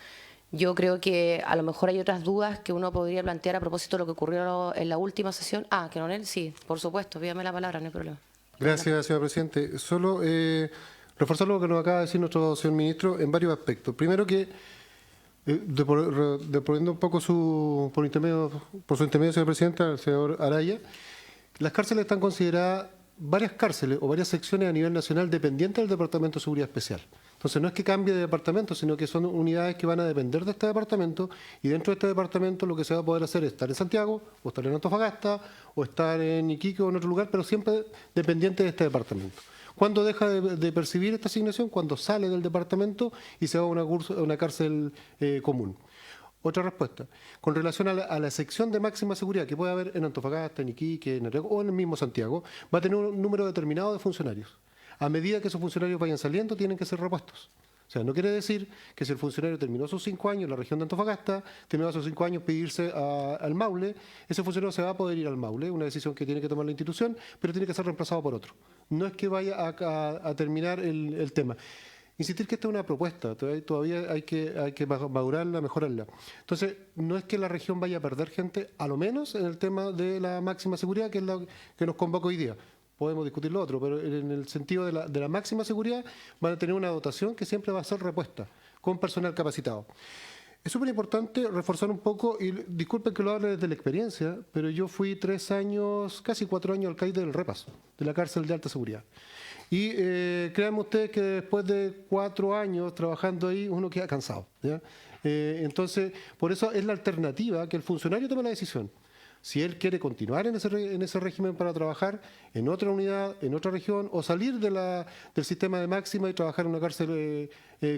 Yo creo que a lo mejor hay otras dudas que uno podría plantear a propósito de lo que ocurrió en la última sesión. Que Coronel, sí, por supuesto, pídame la palabra, no hay problema. Gracias, señor presidente. Solo reforzar lo que nos acaba de decir nuestro señor ministro en varios aspectos. Primero que, dependiendo un poco por su intermedio, señor presidente, al señor Araya, las cárceles están consideradas varias cárceles o varias secciones a nivel nacional dependientes del Departamento de Seguridad Especial. Entonces no es que cambie de departamento, sino que son unidades que van a depender de este departamento, y dentro de este departamento lo que se va a poder hacer es estar en Santiago, o estar en Antofagasta, o estar en Iquique o en otro lugar, pero siempre dependiente de este departamento. ¿Cuándo deja de percibir esta asignación? Cuando sale del departamento y se va a una cárcel común. Otra respuesta. Con relación a la sección de máxima seguridad que puede haber en Antofagasta, en Iquique, en Arrego o en el mismo Santiago, va a tener un número determinado de funcionarios. A medida que esos funcionarios vayan saliendo, tienen que ser repuestos. O sea, no quiere decir que si el funcionario terminó sus 5 años en la región de Antofagasta, terminó sus 5 años pedirse al Maule, ese funcionario se va a poder ir al Maule, una decisión que tiene que tomar la institución, pero tiene que ser reemplazado por otro. No es que vaya a terminar el tema. Insistir que esta es una propuesta, todavía hay que madurarla, mejorarla. Entonces, no es que la región vaya a perder gente, a lo menos en el tema de la máxima seguridad, que es la que nos convoca hoy día. Podemos discutir lo otro, pero en el sentido de la máxima seguridad van a tener una dotación que siempre va a ser repuesta, con personal capacitado. Es súper importante reforzar un poco, y disculpen que lo hable desde la experiencia, pero yo fui 3 años, casi 4 años alcaide del Repas, de la cárcel de alta seguridad. Y créanme ustedes que después de 4 años trabajando ahí, uno queda cansado, ¿ya? Entonces, por eso es la alternativa que el funcionario tome la decisión. Si él quiere continuar en ese régimen para trabajar en otra unidad, en otra región, o salir del sistema de máxima y trabajar en una cárcel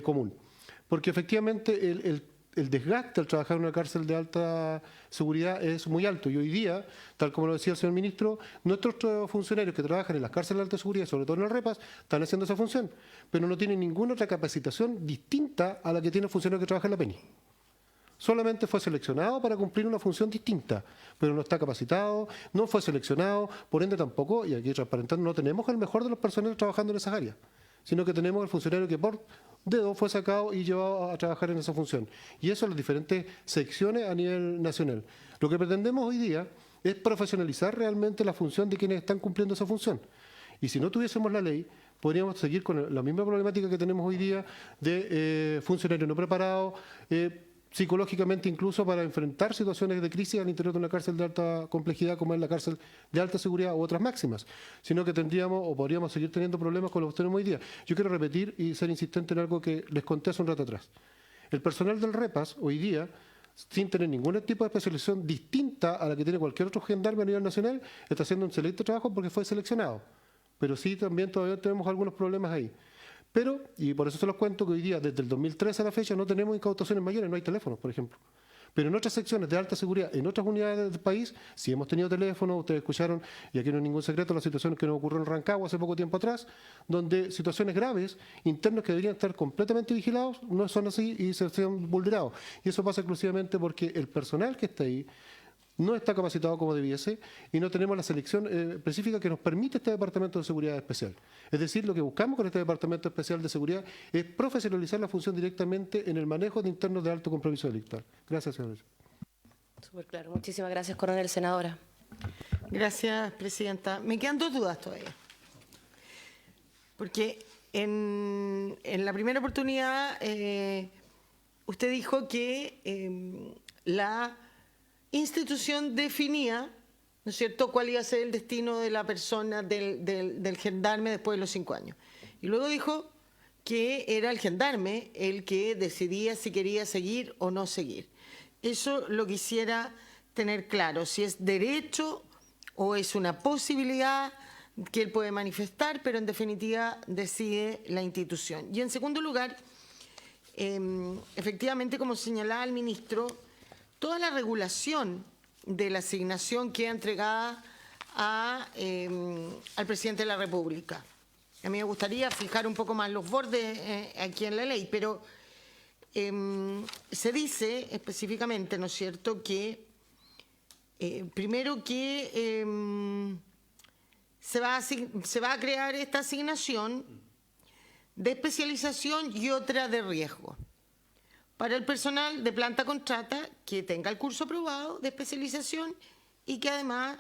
común. Porque efectivamente el desgaste al trabajar en una cárcel de alta seguridad es muy alto. Y hoy día, tal como lo decía el señor ministro, nuestros funcionarios que trabajan en las cárceles de alta seguridad, sobre todo en el Repas, están haciendo esa función, pero no tienen ninguna otra capacitación distinta a la que tiene el funcionario que trabaja en la PENI. Solamente fue seleccionado para cumplir una función distinta, pero no está capacitado, no fue seleccionado, por ende tampoco, y aquí transparentando, no tenemos el mejor de los personeros trabajando en esas áreas, sino que tenemos el funcionario que por dedo fue sacado y llevado a trabajar en esa función. Y eso en las diferentes secciones a nivel nacional. Lo que pretendemos hoy día es profesionalizar realmente la función de quienes están cumpliendo esa función. Y si no tuviésemos la ley, podríamos seguir con la misma problemática que tenemos hoy día de funcionarios no preparados, psicológicamente incluso para enfrentar situaciones de crisis al interior de una cárcel de alta complejidad como es la cárcel de alta seguridad u otras máximas, sino que tendríamos o podríamos seguir teniendo problemas con los que tenemos hoy día. Yo quiero repetir y ser insistente en algo que les conté hace un rato atrás. El personal del Repas hoy día, sin tener ningún tipo de especialización distinta a la que tiene cualquier otro gendarme a nivel nacional, está haciendo un excelente trabajo porque fue seleccionado. Pero sí también todavía tenemos algunos problemas ahí. Pero, y por eso se los cuento, que hoy día, desde el 2013 a la fecha, no tenemos incautaciones mayores, no hay teléfonos, por ejemplo. Pero en otras secciones de alta seguridad, en otras unidades del país, sí hemos tenido teléfonos. Ustedes escucharon, y aquí no es ningún secreto, las situaciones que nos ocurrió en Rancagua hace poco tiempo atrás, donde situaciones graves, internos que deberían estar completamente vigilados, no son así y se han vulnerado. Y eso pasa exclusivamente porque el personal que está ahí no está capacitado como debiese y no tenemos la selección específica que nos permite este Departamento de Seguridad Especial. Es decir, lo que buscamos con este Departamento Especial de Seguridad es profesionalizar la función directamente en el manejo de internos de alto compromiso delictual. Gracias, señor. Súper claro. Muchísimas gracias, coronel. Senadora. Gracias, presidenta. Me quedan 2 dudas todavía. Porque en la primera oportunidad usted dijo que la institución definía, ¿no es cierto?, cuál iba a ser el destino de la persona, del gendarme después de los 5 años. Y luego dijo que era el gendarme el que decidía si quería seguir o no seguir. Eso lo quisiera tener claro, si es derecho o es una posibilidad que él puede manifestar, pero en definitiva decide la institución. Y en segundo lugar, efectivamente, como señalaba el ministro, toda la regulación de la asignación queda entregada al presidente de la República. A mí me gustaría fijar un poco más los bordes aquí en la ley, pero se dice específicamente, ¿no es cierto?, que primero que se va a crear esta asignación de especialización y otra de riesgo para el personal de planta contrata que tenga el curso aprobado de especialización y que además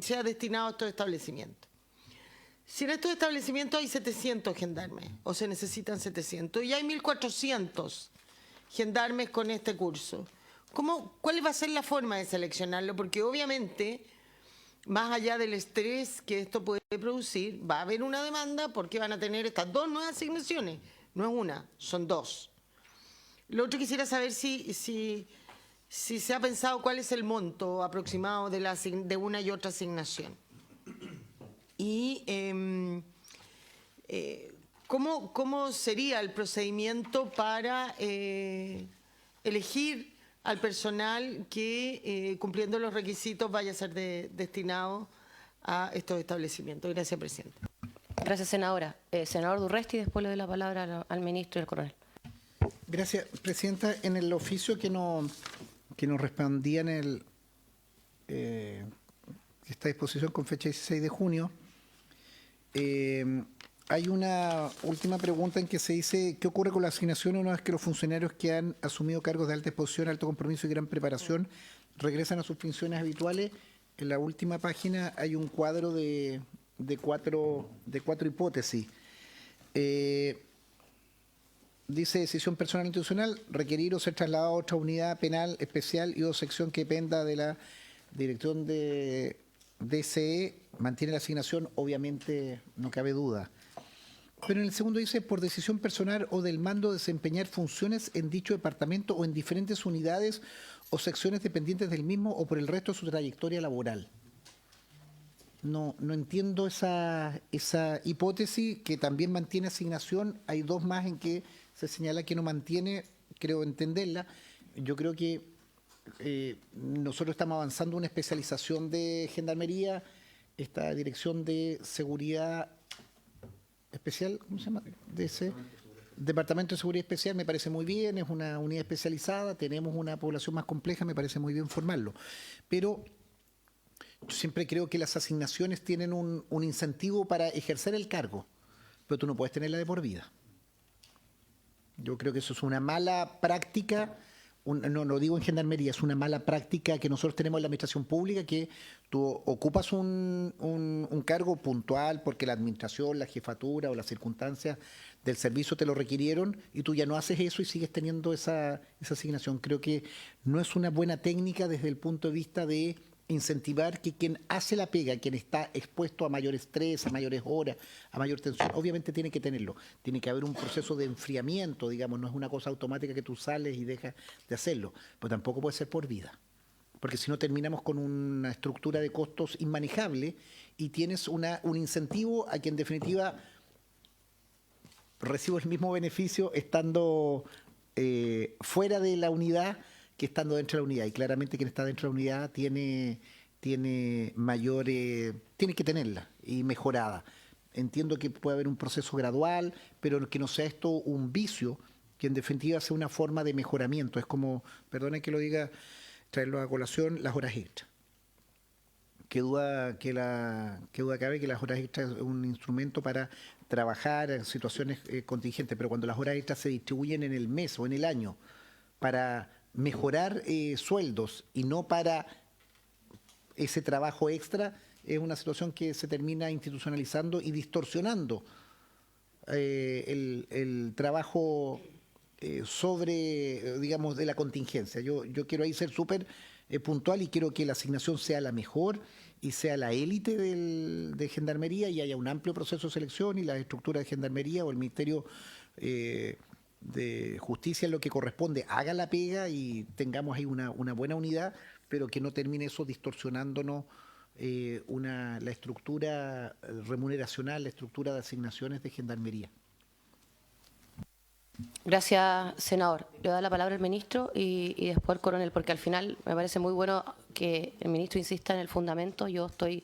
sea destinado a estos establecimientos. Si en estos establecimientos hay 700 gendarmes, o se necesitan 700, y hay 1.400 gendarmes con este curso, ¿cuál va a ser la forma de seleccionarlo? Porque obviamente, más allá del estrés que esto puede producir, va a haber una demanda porque van a tener estas 2 nuevas asignaciones. No es una, son 2. Lo otro quisiera saber si se ha pensado cuál es el monto aproximado de una y otra asignación. Y ¿Cómo sería el procedimiento para elegir al personal que, cumpliendo los requisitos, vaya a ser destinado a estos establecimientos? Gracias, presidenta. Gracias, senadora. Senador Durresti, después le doy la palabra al ministro y al coronel. Gracias, presidenta. En el oficio que nos respondía en esta disposición con fecha 16 de junio, hay una última pregunta en que se dice ¿qué ocurre con la asignación una vez que los funcionarios que han asumido cargos de alta exposición, alto compromiso y gran preparación regresan a sus funciones habituales? En la última página hay un cuadro de cuatro hipótesis. Dice decisión personal institucional, requerir o ser trasladado a otra unidad penal especial y o sección que dependa de la dirección de DCE, mantiene la asignación, obviamente no cabe duda. Pero en el segundo dice, por decisión personal o del mando desempeñar funciones en dicho departamento o en diferentes unidades o secciones dependientes del mismo o por el resto de su trayectoria laboral. No entiendo esa hipótesis que también mantiene asignación. Hay dos más en que se señala que no mantiene, creo entenderla. Yo creo que nosotros estamos avanzando una especialización de Gendarmería, esta Dirección de Seguridad Especial, ¿cómo se llama? Departamento de Seguridad Especial, me parece muy bien, es una unidad especializada, tenemos una población más compleja, me parece muy bien formarlo. Pero yo siempre creo que las asignaciones tienen un incentivo para ejercer el cargo, pero tú no puedes tenerla de por vida. Yo creo que eso es una mala práctica. No lo digo en Gendarmería, es una mala práctica que nosotros tenemos en la administración pública, que tú ocupas un cargo puntual porque la administración, la jefatura o las circunstancias del servicio te lo requirieron y tú ya no haces eso y sigues teniendo esa asignación. Creo que no es una buena técnica desde el punto de vista de incentivar que quien hace la pega, quien está expuesto a mayor estrés, a mayores horas, a mayor tensión, obviamente tiene que tenerlo. Tiene que haber un proceso de enfriamiento, digamos, no es una cosa automática que tú sales y dejas de hacerlo, pero tampoco puede ser por vida, porque si no terminamos con una estructura de costos inmanejable y tienes un incentivo a que en definitiva recibo el mismo beneficio estando fuera de la unidad que estando dentro de la unidad, y claramente quien está dentro de la unidad tiene mayor, tiene que tenerla y mejorada. Entiendo que puede haber un proceso gradual, pero que no sea esto un vicio, que en definitiva sea una forma de mejoramiento. Es como, perdone que lo diga, traerlo a colación, las horas extras. Qué duda cabe que las horas extras es un instrumento para trabajar en situaciones contingentes, pero cuando las horas extras se distribuyen en el mes o en el año para mejorar sueldos y no para ese trabajo extra, es una situación que se termina institucionalizando y distorsionando el trabajo digamos, de la contingencia. Yo quiero ahí ser súper puntual y quiero que la asignación sea la mejor y sea la élite de Gendarmería y haya un amplio proceso de selección y la estructura de Gendarmería o el Ministerio de Justicia en lo que corresponde haga la pega y tengamos ahí una buena unidad, pero que no termine eso distorsionándonos la estructura remuneracional, la estructura de asignaciones de Gendarmería. Gracias, senador. Le doy la palabra al ministro y después al coronel, porque al final me parece muy bueno que el ministro insista en el fundamento. Yo estoy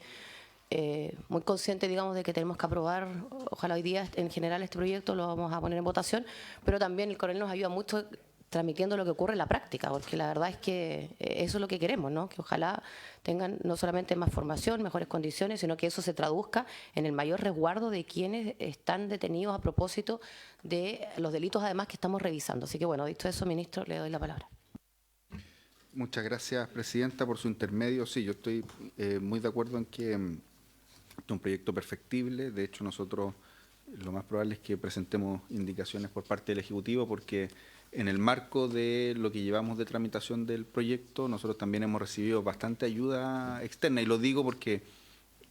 muy consciente, digamos, de que tenemos que aprobar, ojalá hoy día en general este proyecto lo vamos a poner en votación, pero también el coronel nos ayuda mucho transmitiendo lo que ocurre en la práctica, porque la verdad es que eso es lo que queremos, ¿no? Que ojalá tengan no solamente más formación, mejores condiciones, sino que eso se traduzca en el mayor resguardo de quienes están detenidos a propósito de los delitos además que estamos revisando. Así que bueno, dicho eso, ministro, le doy la palabra. Muchas gracias, presidenta, por su intermedio. Sí, yo estoy muy de acuerdo en que es un proyecto perfectible. De hecho, nosotros lo más probable es que presentemos indicaciones por parte del Ejecutivo, porque en el marco de lo que llevamos de tramitación del proyecto, nosotros también hemos recibido bastante ayuda externa, y lo digo porque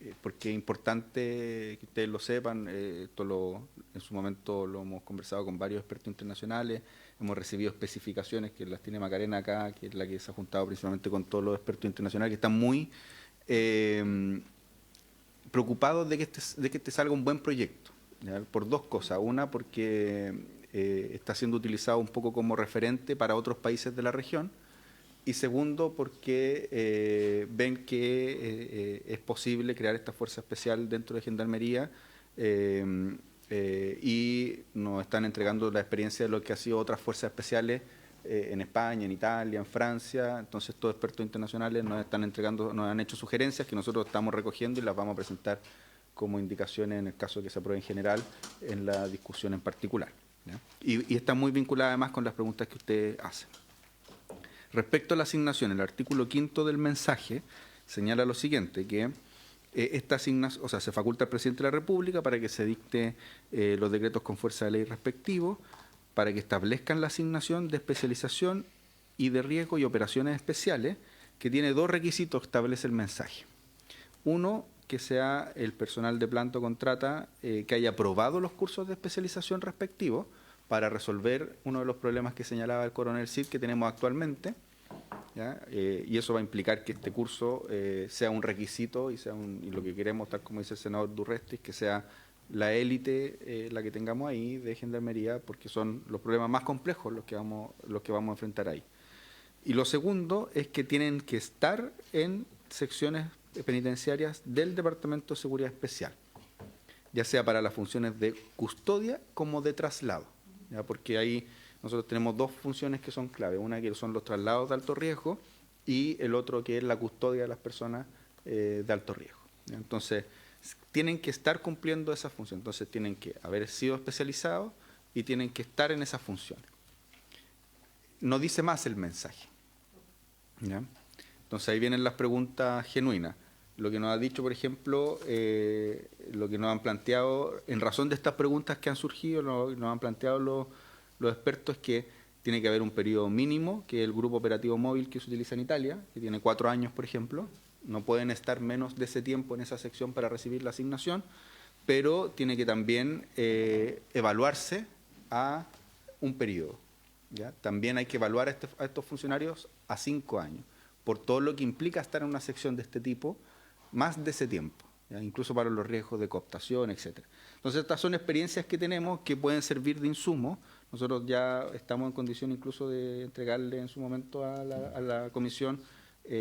es importante que ustedes lo sepan. En su momento lo hemos conversado con varios expertos internacionales, hemos recibido especificaciones que las tiene Macarena acá, que es la que se ha juntado principalmente con todos los expertos internacionales, que están muy preocupados de que este salga un buen proyecto. ¿ya? Por dos cosas. Una, porque está siendo utilizado un poco como referente para otros países de la región. Y segundo, porque ven que es posible crear esta fuerza especial dentro de Gendarmería y nos están entregando la experiencia de lo que ha sido otras fuerzas especiales en España, en Italia, en Francia. Entonces, todos expertos internacionales nos están entregando, nos han hecho sugerencias que nosotros estamos recogiendo y las vamos a presentar como indicaciones en el caso de que se apruebe en general en la discusión en particular, ¿ya? Y está muy vinculada además con las preguntas que usted hace. Respecto a la asignación, el artículo 5º del mensaje señala lo siguiente, que esta asignación, o sea, se faculta al presidente de la República para que se dicte los decretos con fuerza de ley respectivos, para que establezcan la asignación de especialización y de riesgo y operaciones especiales, que tiene dos requisitos que establece el mensaje. Uno, que sea el personal de planta o contrata que haya aprobado los cursos de especialización respectivos para resolver uno de los problemas que señalaba el coronel Cid que tenemos actualmente, ¿ya? Y eso va a implicar que este curso sea un requisito y lo que queremos, tal como dice el senador Durresti, es que sea la élite la que tengamos ahí de Gendarmería, porque son los problemas más complejos los que vamos a enfrentar ahí. Y lo segundo es que tienen que estar en secciones penitenciarias del Departamento de Seguridad Especial, ya sea para las funciones de custodia como de traslado, ¿ya? Porque ahí nosotros tenemos dos funciones que son clave, una que son los traslados de alto riesgo y el otro que es la custodia de las personas de alto riesgo, ¿ya? Entonces, tienen que estar cumpliendo esa función, entonces tienen que haber sido especializados y tienen que estar en esas funciones. No dice más el mensaje, ¿ya? Entonces ahí vienen las preguntas genuinas. Lo que nos ha dicho, por ejemplo, lo que nos han planteado, en razón de estas preguntas que han surgido, nos han planteado los expertos, es que tiene que haber un periodo mínimo, que es el grupo operativo móvil que se utiliza en Italia, que tiene 4 años, por ejemplo. No pueden estar menos de ese tiempo en esa sección para recibir la asignación, pero tiene que también evaluarse a un periodo, ¿ya? También hay que evaluar a estos funcionarios a 5 años, por todo lo que implica estar en una sección de este tipo, más de ese tiempo, ¿ya? Incluso para los riesgos de cooptación, etcétera. Entonces, estas son experiencias que tenemos que pueden servir de insumo. Nosotros ya estamos en condición incluso de entregarle en su momento a la comisión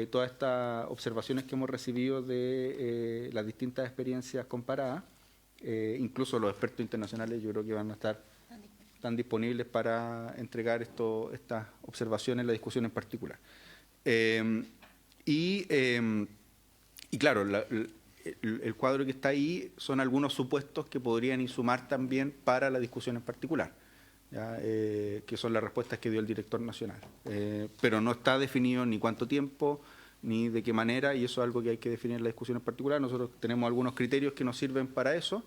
todas estas observaciones que hemos recibido de las distintas experiencias comparadas. Incluso los expertos internacionales yo creo que van a estar tan disponibles para entregar estas observaciones en la discusión en particular. Y claro, el cuadro que está ahí son algunos supuestos que podrían insumar también para la discusión en particular, ¿ya? Que son las respuestas que dio el director nacional. Pero no está definido ni cuánto tiempo, ni de qué manera, y eso es algo que hay que definir en la discusión en particular. Nosotros tenemos algunos criterios que nos sirven para eso,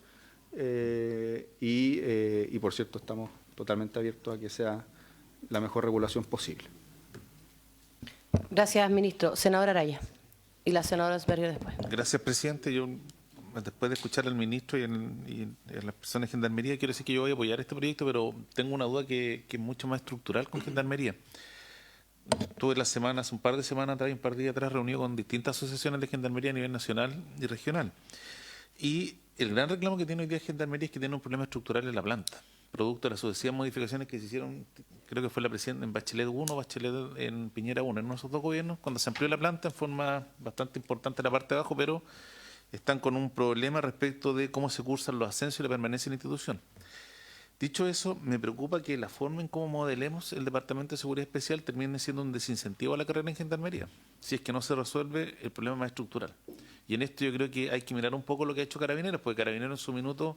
y por cierto estamos totalmente abiertos a que sea la mejor regulación posible. Gracias, ministro. Senador Araya. Y la senadora Esberger después. Gracias, presidente. Yo, después de escuchar al ministro y a las personas de Gendarmería, quiero decir que yo voy a apoyar este proyecto, pero tengo una duda que es mucho más estructural con Gendarmería. Tuve hace un par de semanas atrás y un par de días atrás reunido con distintas asociaciones de Gendarmería a nivel nacional y regional. Y el gran reclamo que tiene hoy día Gendarmería es que tiene un problema estructural en la planta, producto de las sucesivas modificaciones que se hicieron, creo que fue la presidenta en Bachelet 1, Bachelet en Piñera 1, en esos dos gobiernos, cuando se amplió la planta en forma bastante importante en la parte de abajo, pero están con un problema respecto de cómo se cursan los ascensos y la permanencia en la institución. Dicho eso, me preocupa que la forma en cómo modelemos el Departamento de Seguridad Especial termine siendo un desincentivo a la carrera en Gendarmería, si es que no se resuelve el problema más estructural. Y en esto yo creo que hay que mirar un poco lo que ha hecho Carabineros, porque Carabineros en su minuto,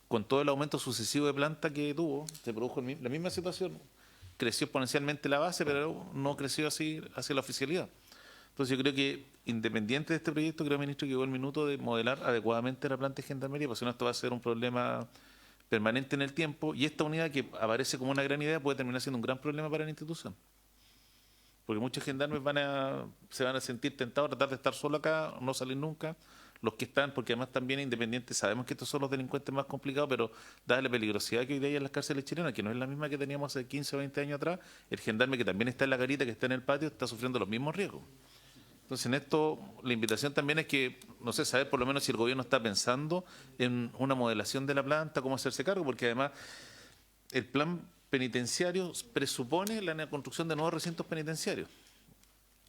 con todo el aumento sucesivo de planta que tuvo, se produjo la misma situación. Creció exponencialmente la base, pero no creció así hacia la oficialidad. Entonces yo creo que, independiente de este proyecto, creo, ministro, que llegó el minuto de modelar adecuadamente la planta de Gendarmería, porque si no esto va a ser un problema permanente en el tiempo, y esta unidad que aparece como una gran idea puede terminar siendo un gran problema para la institución. Porque muchos gendarmes se van a sentir tentados a tratar de estar solo acá, no salir nunca. Los que están, porque además también independientes, sabemos que estos son los delincuentes más complicados, pero dada la peligrosidad que hoy día hay en las cárceles chilenas, que no es la misma que teníamos hace 15 o 20 años atrás, el gendarme que también está en la garita, que está en el patio, está sufriendo los mismos riesgos. Entonces, en esto, la invitación también es que, no sé, saber por lo menos si el gobierno está pensando en una modelación de la planta, cómo hacerse cargo, porque además el plan penitenciario presupone la construcción de nuevos recintos penitenciarios.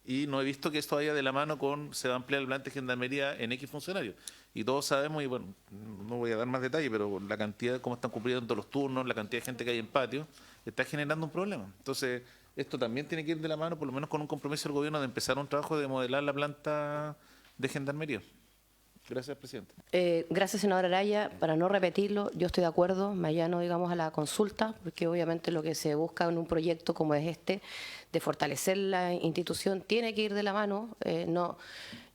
Y no he visto que esto vaya de la mano con se va a ampliar el plan de gendarmería en X funcionarios. Y todos sabemos, y bueno, no voy a dar más detalle, pero la cantidad, cómo están cumpliendo los turnos, la cantidad de gente que hay en patio, está generando un problema. Entonces, esto también tiene que ir de la mano, por lo menos con un compromiso del gobierno de empezar un trabajo de modelar la planta de gendarmería. Gracias, presidente. Gracias, senadora Araya. Para no repetirlo, yo estoy de acuerdo, me allano, digamos, a la consulta, porque obviamente lo que se busca en un proyecto como es este, de fortalecer la institución, tiene que ir de la mano.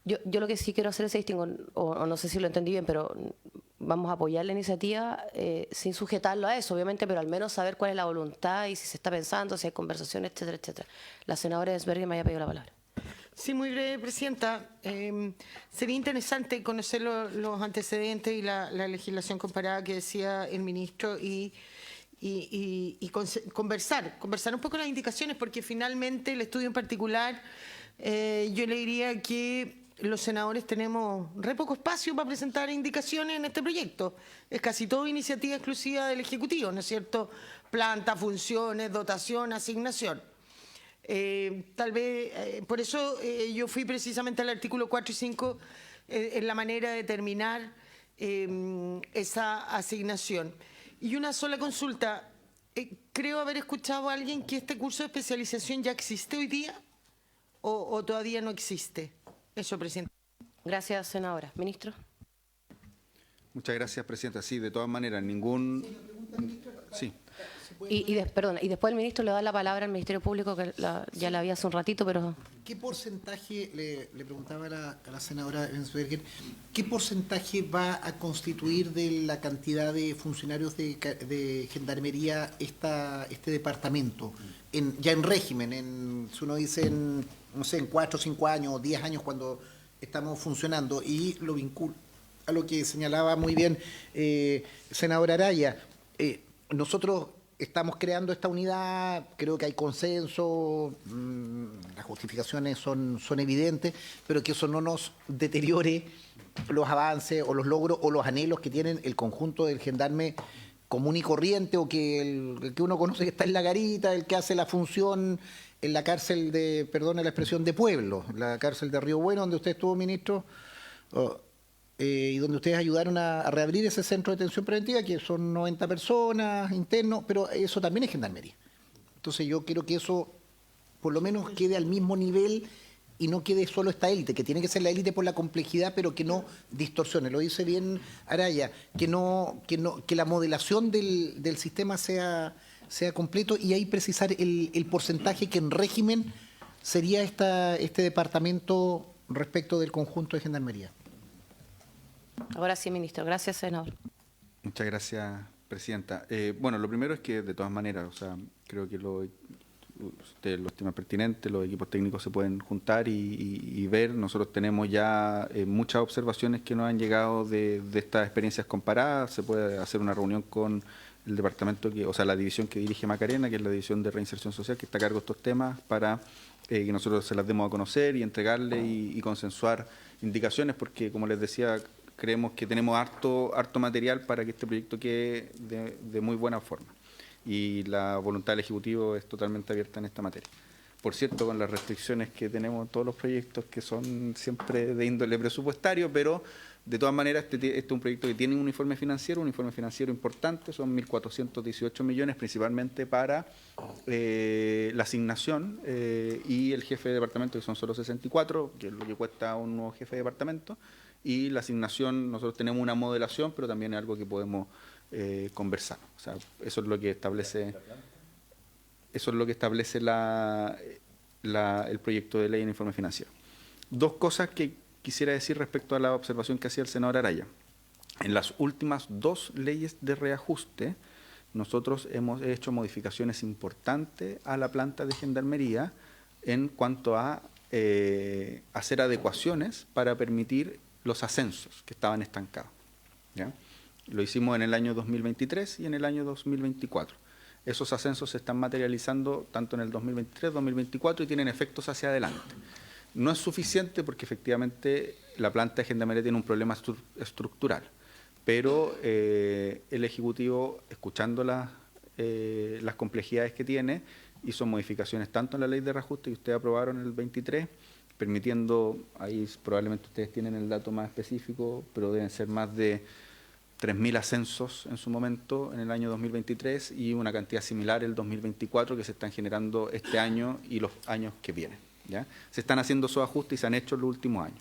Yo lo que sí quiero hacer es distingo, o no sé si lo entendí bien, pero vamos a apoyar la iniciativa sin sujetarlo a eso, obviamente, pero al menos saber cuál es la voluntad y si se está pensando, si hay conversaciones, etcétera, etcétera. La senadora Esberger me haya pedido la palabra. Sí, muy breve, Presidenta. Sería interesante conocer los antecedentes y la legislación comparada que decía el ministro y conversar un poco las indicaciones, porque finalmente el estudio en particular, yo le diría que los senadores tenemos re poco espacio para presentar indicaciones en este proyecto. Es casi todo iniciativa exclusiva del Ejecutivo, ¿no es cierto? Planta, funciones, dotación, asignación. Tal vez, por eso yo fui precisamente al artículo 4 y 5 en la manera de determinar esa asignación. Y una sola consulta, creo haber escuchado a alguien que este curso de especialización ya existe hoy día o todavía no existe. Eso, Presidente. Gracias, senadora. Ministro. Muchas gracias, Presidenta. Sí, de todas maneras, ningún... Sí. Perdón, y después el ministro le da la palabra al Ministerio Público, que ya la había hace un ratito, pero... ¿Qué porcentaje, le preguntaba a la senadora Ensberger, qué porcentaje va a constituir de la cantidad de funcionarios de gendarmería este departamento? Ya en régimen, si uno dice, no sé, en 4, 5 años, 10 años cuando estamos funcionando, y lo vincula a lo que señalaba muy bien senadora Araya. Nosotros estamos creando esta unidad, creo que hay consenso, las justificaciones son evidentes, pero que eso no nos deteriore los avances o los logros o los anhelos que tienen el conjunto del gendarme común y corriente, o que el que uno conoce que está en la garita, el que hace la función en la cárcel de, perdone la expresión, de pueblo, la cárcel de Río Bueno, donde usted estuvo, ministro, y donde ustedes ayudaron a reabrir ese centro de detención preventiva, que son 90 personas internos, pero eso también es gendarmería. Entonces yo quiero que eso por lo menos quede al mismo nivel y no quede solo esta élite, que tiene que ser la élite por la complejidad, pero que no distorsione. Lo dice bien Araya, que la modelación del sistema sea completo, y ahí precisar el porcentaje que en régimen sería este departamento respecto del conjunto de gendarmería. Ahora sí, ministro. Gracias, senador. Muchas gracias, Presidenta. Bueno, lo primero es que, de todas maneras, o sea, creo que usted lo estima pertinente, los equipos técnicos se pueden juntar y ver. Nosotros tenemos ya muchas observaciones que nos han llegado de estas experiencias comparadas. Se puede hacer una reunión con el departamento, la división que dirige Macarena, que es la división de reinserción social, que está a cargo de estos temas, para que nosotros se las demos a conocer y entregarle y consensuar indicaciones, porque, como les decía, creemos que tenemos harto material para que este proyecto quede de muy buena forma. Y la voluntad del Ejecutivo es totalmente abierta en esta materia. Por cierto, con las restricciones que tenemos en todos los proyectos, que son siempre de índole presupuestario, pero de todas maneras este es un proyecto que tiene un informe financiero importante, son 1.418 millones, principalmente para la asignación y el jefe de departamento, que son solo 64, que es lo que cuesta un nuevo jefe de departamento. Y la asignación, nosotros tenemos una modelación, pero también es algo que podemos conversar. O sea, eso es lo que establece el proyecto de ley en informe financiero. Dos cosas que quisiera decir respecto a la observación que hacía el senador Araya. En las últimas 2 leyes de reajuste, nosotros hemos hecho modificaciones importantes a la planta de gendarmería en cuanto a hacer adecuaciones para permitir los ascensos que estaban estancados, ¿ya? Lo hicimos en el año 2023 y en el año 2024. Esos ascensos se están materializando tanto en el 2023, 2024 y tienen efectos hacia adelante. No es suficiente porque efectivamente la planta de Gendarmería tiene un problema estructural, pero el Ejecutivo, escuchando las complejidades que tiene, hizo modificaciones tanto en la ley de reajuste que ustedes aprobaron en el 23, permitiendo, ahí probablemente ustedes tienen el dato más específico, pero deben ser más de 3.000 ascensos en su momento en el año 2023 y una cantidad similar el 2024 que se están generando este año y los años que vienen, ¿ya? Se están haciendo esos ajustes y se han hecho en los últimos años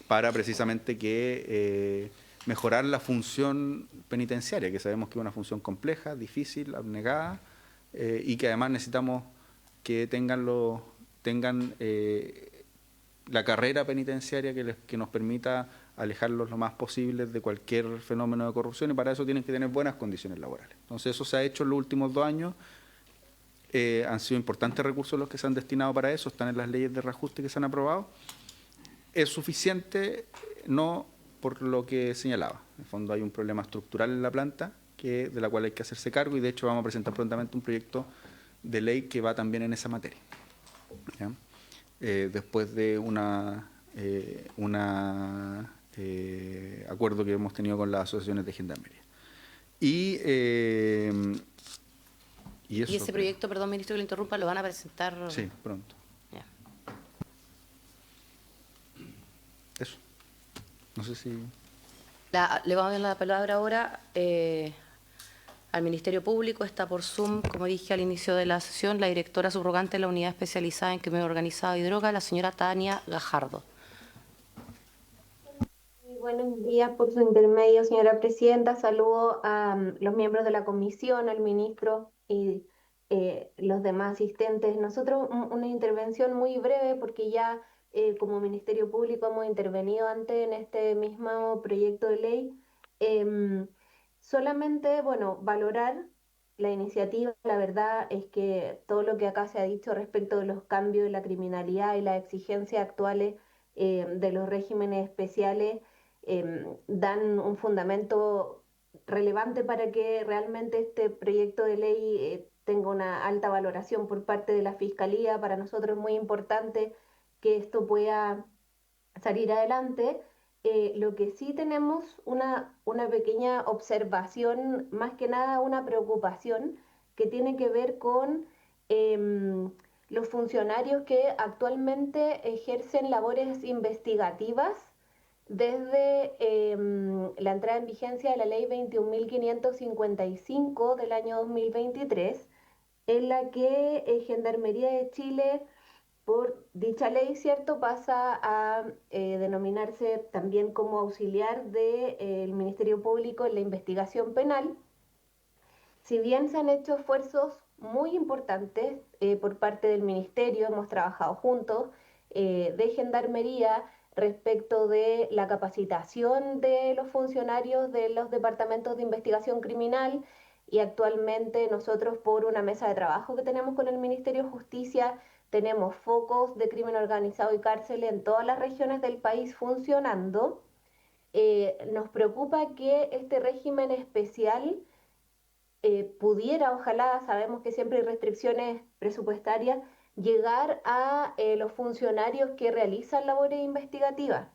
para precisamente que mejorar la función penitenciaria, que sabemos que es una función compleja, difícil, abnegada, y que además necesitamos que tengan la carrera penitenciaria que nos permita alejarlos lo más posible de cualquier fenómeno de corrupción, y para eso tienen que tener buenas condiciones laborales. Entonces eso se ha hecho en los últimos 2 años, han sido importantes recursos los que se han destinado para eso, están en las leyes de reajuste que se han aprobado. ¿Es suficiente? No, por lo que señalaba. En el fondo hay un problema estructural en la planta de la cual hay que hacerse cargo, y de hecho vamos a presentar prontamente un proyecto de ley que va también en esa materia, ¿ya? Después de un acuerdo que hemos tenido con las asociaciones de Gendarmería. Y ese proyecto, perdón, ministro, que le interrumpa, lo van a presentar. Sí, pronto. Ya. Eso. No sé si... Le vamos a dar la palabra ahora al Ministerio Público. Está por Zoom, como dije al inicio de la sesión, la directora subrogante de la Unidad Especializada en Crimen Organizado y Droga, la señora Tania Gajardo. Buenos días, por su intermedio, señora presidenta. Saludo a los miembros de la comisión, al ministro y los demás asistentes. Nosotros una intervención muy breve porque ya como Ministerio Público hemos intervenido antes en este mismo proyecto de ley. Solamente, bueno, valorar la iniciativa. La verdad es que todo lo que acá se ha dicho respecto de los cambios de la criminalidad y las exigencias actuales de los regímenes especiales dan un fundamento relevante para que realmente este proyecto de ley tenga una alta valoración por parte de la Fiscalía. Para nosotros es muy importante que esto pueda salir adelante. Lo que sí tenemos una pequeña observación, más que nada una preocupación que tiene que ver con los funcionarios que actualmente ejercen labores investigativas desde la entrada en vigencia de la Ley 21.555 del año 2023, en la que Gendarmería de Chile, por dicha ley, ¿cierto?, pasa a denominarse también como auxiliar del Ministerio Público en la investigación penal. Si bien se han hecho esfuerzos muy importantes por parte del Ministerio, hemos trabajado juntos, de Gendarmería, respecto de la capacitación de los funcionarios de los departamentos de investigación criminal, y actualmente nosotros, por una mesa de trabajo que tenemos con el Ministerio de Justicia, tenemos focos de crimen organizado y cárceles en todas las regiones del país funcionando. Nos preocupa que este régimen especial pudiera, ojalá, sabemos que siempre hay restricciones presupuestarias, llegar a los funcionarios que realizan labores investigativas,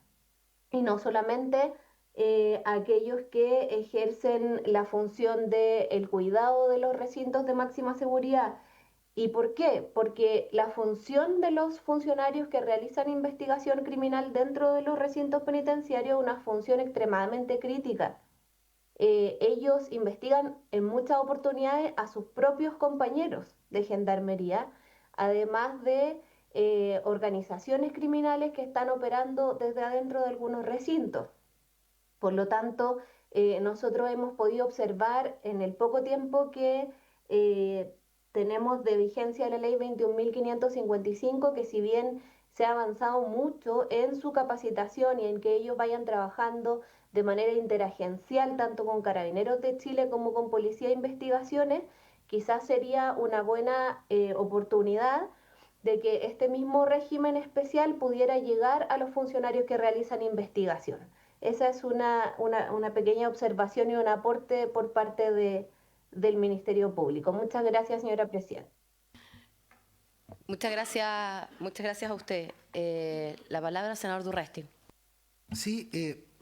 y no solamente aquellos que ejercen la función del cuidado de los recintos de máxima seguridad. ¿Y por qué? Porque la función de los funcionarios que realizan investigación criminal dentro de los recintos penitenciarios es una función extremadamente crítica. Ellos investigan en muchas oportunidades a sus propios compañeros de Gendarmería, además de organizaciones criminales que están operando desde adentro de algunos recintos. Por lo tanto, nosotros hemos podido observar en el poco tiempo que tenemos de vigencia la ley 21.555, que si bien se ha avanzado mucho en su capacitación y en que ellos vayan trabajando de manera interagencial, tanto con Carabineros de Chile como con Policía de Investigaciones, quizás sería una buena oportunidad de que este mismo régimen especial pudiera llegar a los funcionarios que realizan investigación. Esa es una pequeña observación y un aporte por parte del Ministerio Público. Muchas gracias, señora presidenta. Muchas gracias a usted. La palabra, senador Durresti. Sí,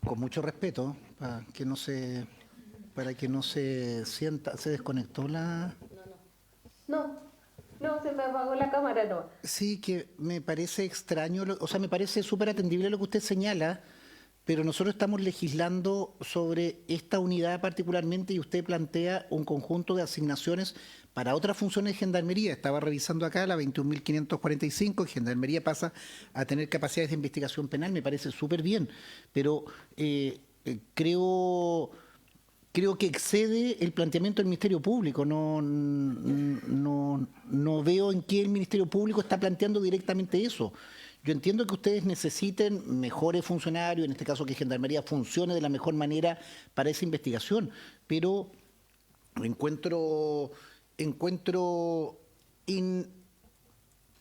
con mucho respeto, para que no se sienta, se desconectó la... No, se me apagó la cámara, no. Sí, que me parece extraño, o sea, me parece súper atendible lo que usted señala, pero nosotros estamos legislando sobre esta unidad particularmente y usted plantea un conjunto de asignaciones para otras funciones de Gendarmería. Estaba revisando acá la 21.545, Gendarmería pasa a tener capacidades de investigación penal, me parece súper bien, pero creo que excede el planteamiento del Ministerio Público. No veo en qué el Ministerio Público está planteando directamente eso. Yo entiendo que ustedes necesiten mejores funcionarios, en este caso que Gendarmería funcione de la mejor manera para esa investigación, pero encuentro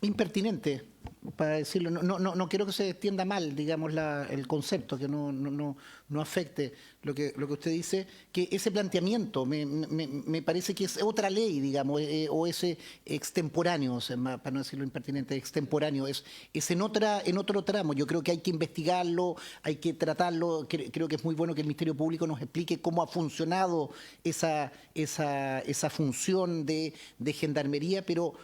impertinente, para decirlo. No quiero que se extienda mal, digamos, el concepto, que no afecte lo que usted dice, que ese planteamiento me parece que es otra ley, digamos, o ese extemporáneo, o sea, para no decirlo impertinente, extemporáneo, es en otro tramo. Yo creo que hay que investigarlo, hay que tratarlo. Creo que es muy bueno que el Ministerio Público nos explique cómo ha funcionado esa función de Gendarmería, pero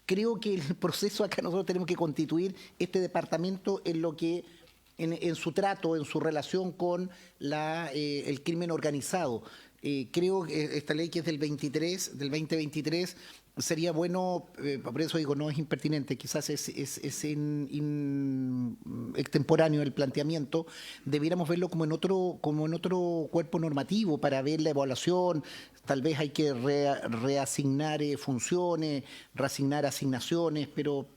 creo que el proceso acá nosotros tenemos que constituir este departamento en lo que en su trato, en su relación con el crimen organizado. Creo que esta ley que es del 2023, sería bueno, por eso digo, no es impertinente, quizás es extemporáneo el planteamiento, debiéramos verlo como en otro cuerpo normativo para ver la evaluación. Tal vez hay que reasignar funciones, reasignar asignaciones, pero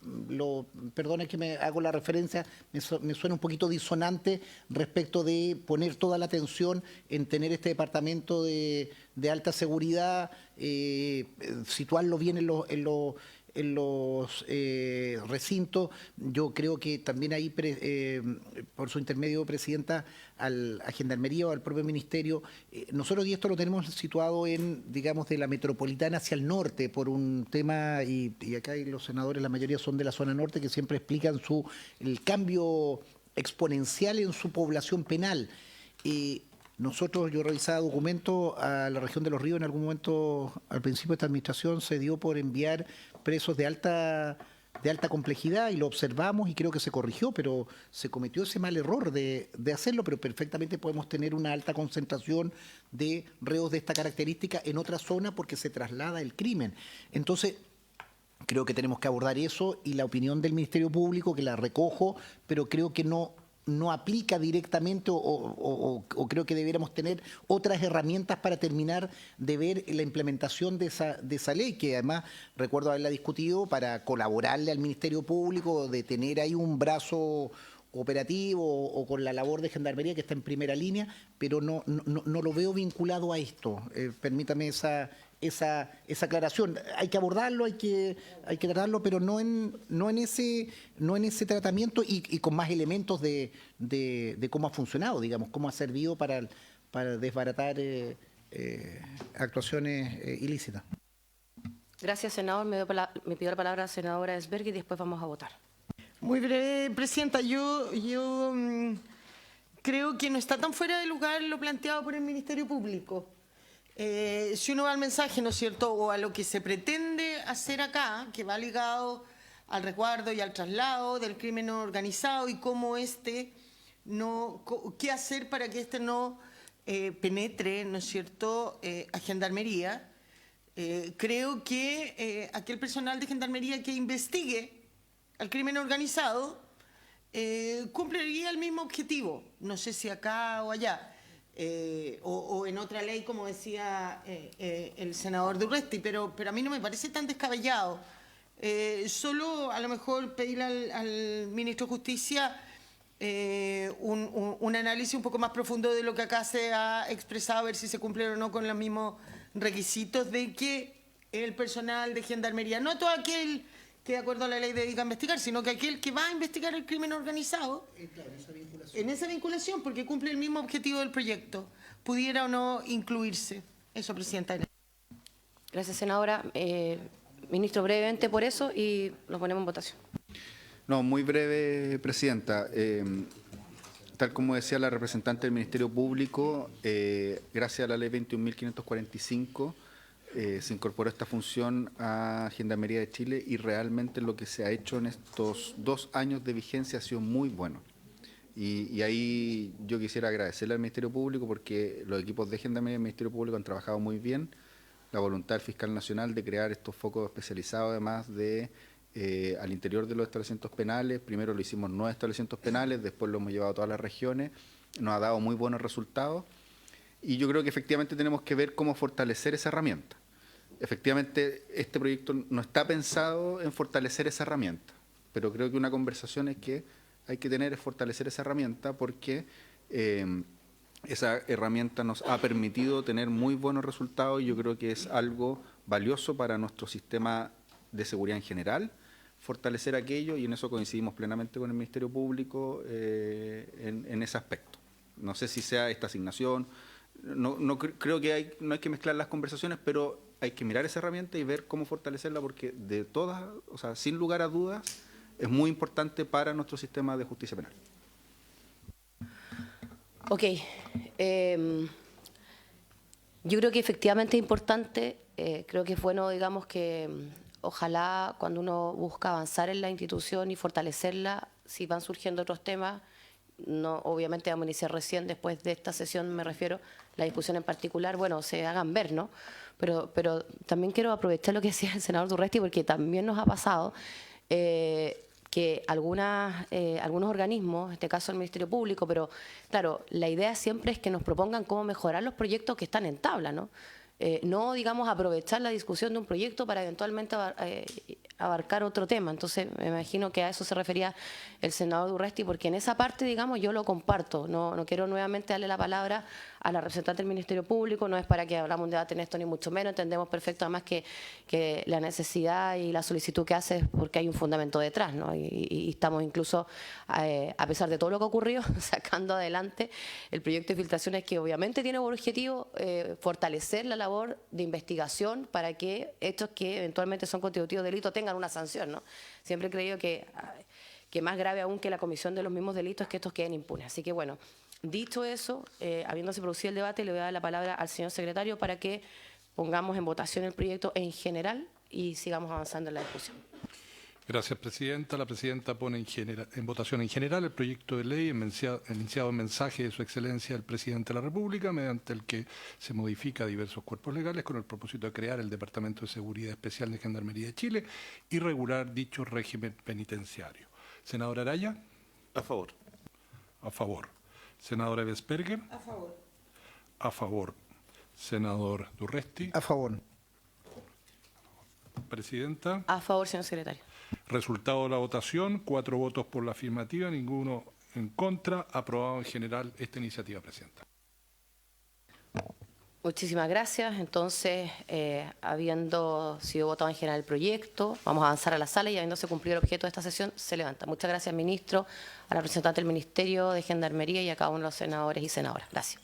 perdone que me hago la referencia, me suena un poquito disonante respecto de poner toda la atención en tener este departamento de alta seguridad, situarlo bien en los recintos. Yo creo que también ahí, por su intermedio, Presidenta, a Gendarmería o al propio Ministerio, nosotros y esto lo tenemos situado digamos, de la metropolitana hacia el norte, por un tema, y acá hay los senadores, la mayoría son de la zona norte, que siempre explican el cambio exponencial en su población penal. Yo revisaba documentos a la región de Los Ríos, en algún momento, al principio de esta administración, se dio por enviar presos de alta complejidad y lo observamos y creo que se corrigió, pero se cometió ese mal error de hacerlo, pero perfectamente podemos tener una alta concentración de reos de esta característica en otra zona porque se traslada el crimen. Entonces, creo que tenemos que abordar eso y la opinión del Ministerio Público, que la recojo, pero creo que no aplica directamente o creo que debiéramos tener otras herramientas para terminar de ver la implementación de esa ley, que además recuerdo haberla discutido para colaborarle al Ministerio Público, de tener ahí un brazo operativo o con la labor de Gendarmería que está en primera línea, pero no lo veo vinculado a esto. Permítame esa aclaración. Hay que abordarlo, hay que tratarlo, pero no en ese tratamiento y con más elementos de cómo ha funcionado, digamos, cómo ha servido para desbaratar actuaciones ilícitas. Gracias, senador. Me pidió la palabra la senadora Esberg y después vamos a votar. Muy breve, Presidenta. Yo creo que no está tan fuera de lugar lo planteado por el Ministerio Público. Si uno va al mensaje, ¿no es cierto?, o a lo que se pretende hacer acá, que va ligado al resguardo y al traslado del crimen organizado y cómo qué hacer para que no penetre, ¿no es cierto?, a Gendarmería. Creo que aquel personal de Gendarmería que investigue al crimen organizado cumpliría el mismo objetivo, no sé si acá o allá. O en otra ley, como decía el senador Durresti, pero a mí no me parece tan descabellado. Solo a lo mejor pedirle al ministro de Justicia un análisis un poco más profundo de lo que acá se ha expresado, a ver si se cumplen o no con los mismos requisitos de que el personal de Gendarmería, no todo aquel que de acuerdo a la ley dedica a investigar, sino que aquel que va a investigar el crimen organizado, en esa vinculación, porque cumple el mismo objetivo del proyecto, pudiera o no incluirse. Eso, Presidenta. Gracias, senadora. Ministro, brevemente por eso y lo ponemos en votación. No, muy breve, Presidenta. Tal como decía la representante del Ministerio Público, gracias a la Ley 21.545 se incorporó esta función a Gendarmería de Chile y realmente lo que se ha hecho en estos 2 años de vigencia ha sido muy bueno. Y ahí yo quisiera agradecerle al Ministerio Público porque los equipos de Gendarmería del Ministerio Público han trabajado muy bien. La voluntad del Fiscal Nacional de crear estos focos especializados, además de al interior de los establecimientos penales. Primero lo hicimos en 9 establecimientos penales, después lo hemos llevado a todas las regiones. Nos ha dado muy buenos resultados. Y yo creo que efectivamente tenemos que ver cómo fortalecer esa herramienta. Efectivamente, este proyecto no está pensado en fortalecer esa herramienta, pero creo que una conversación es que hay que tener es fortalecer esa herramienta porque esa herramienta nos ha permitido tener muy buenos resultados y yo creo que es algo valioso para nuestro sistema de seguridad en general, fortalecer aquello y en eso coincidimos plenamente con el Ministerio Público en ese aspecto. No sé si sea esta asignación, creo que no hay que mezclar las conversaciones, pero hay que mirar esa herramienta y ver cómo fortalecerla porque de todas, o sea, sin lugar a dudas, es muy importante para nuestro sistema de justicia penal. Ok. Yo creo que efectivamente es importante, creo que es bueno, digamos, que ojalá cuando uno busca avanzar en la institución y fortalecerla, si van surgiendo otros temas, no, obviamente vamos a iniciar recién, después de esta sesión me refiero, la discusión en particular, bueno, se hagan ver, ¿no? Pero también quiero aprovechar lo que decía el senador Durresti, porque también nos ha pasado que algunos organismos, en este caso el Ministerio Público, pero claro, la idea siempre es que nos propongan cómo mejorar los proyectos que están en tabla, ¿no? No, digamos, aprovechar la discusión de un proyecto para eventualmente abarcar otro tema. Entonces, me imagino que a eso se refería el senador Durresti, porque en esa parte, digamos, yo lo comparto. No quiero nuevamente darle la palabra a la representante del Ministerio Público, no es para que hagamos un debate en esto, ni mucho menos. Entendemos perfecto, además, que la necesidad y la solicitud que hace es porque hay un fundamento detrás, ¿no? Y estamos incluso, a pesar de todo lo que ocurrió, sacando adelante el proyecto de filtraciones que obviamente tiene por objetivo fortalecer la labor de investigación para que hechos que eventualmente son constitutivos de delito tengan una sanción, ¿no? Siempre he creído que más grave aún que la comisión de los mismos delitos es que estos queden impunes. Así que bueno, dicho eso, habiéndose producido el debate, le voy a dar la palabra al señor secretario para que pongamos en votación el proyecto en general y sigamos avanzando en la discusión. Gracias, Presidenta. La Presidenta pone en votación en general el proyecto de ley enunciado en mensaje de Su Excelencia el Presidente de la República, mediante el que se modifica diversos cuerpos legales con el propósito de crear el Departamento de Seguridad Especial de Gendarmería de Chile y regular dicho régimen penitenciario. Senador Araya. A favor. A favor. Senadora Vesperger. A favor. A favor. Senador Durresti. A favor. Presidenta. A favor, señor secretario. Resultado de la votación, 4 votos por la afirmativa, ninguno en contra. Aprobado en general esta iniciativa, Presidenta. Muchísimas gracias. Entonces, habiendo sido votado en general el proyecto, vamos a avanzar a la sala y habiéndose cumplido el objeto de esta sesión, se levanta. Muchas gracias, ministro, a la representante del Ministerio de Gendarmería y a cada uno de los senadores y senadoras. Gracias.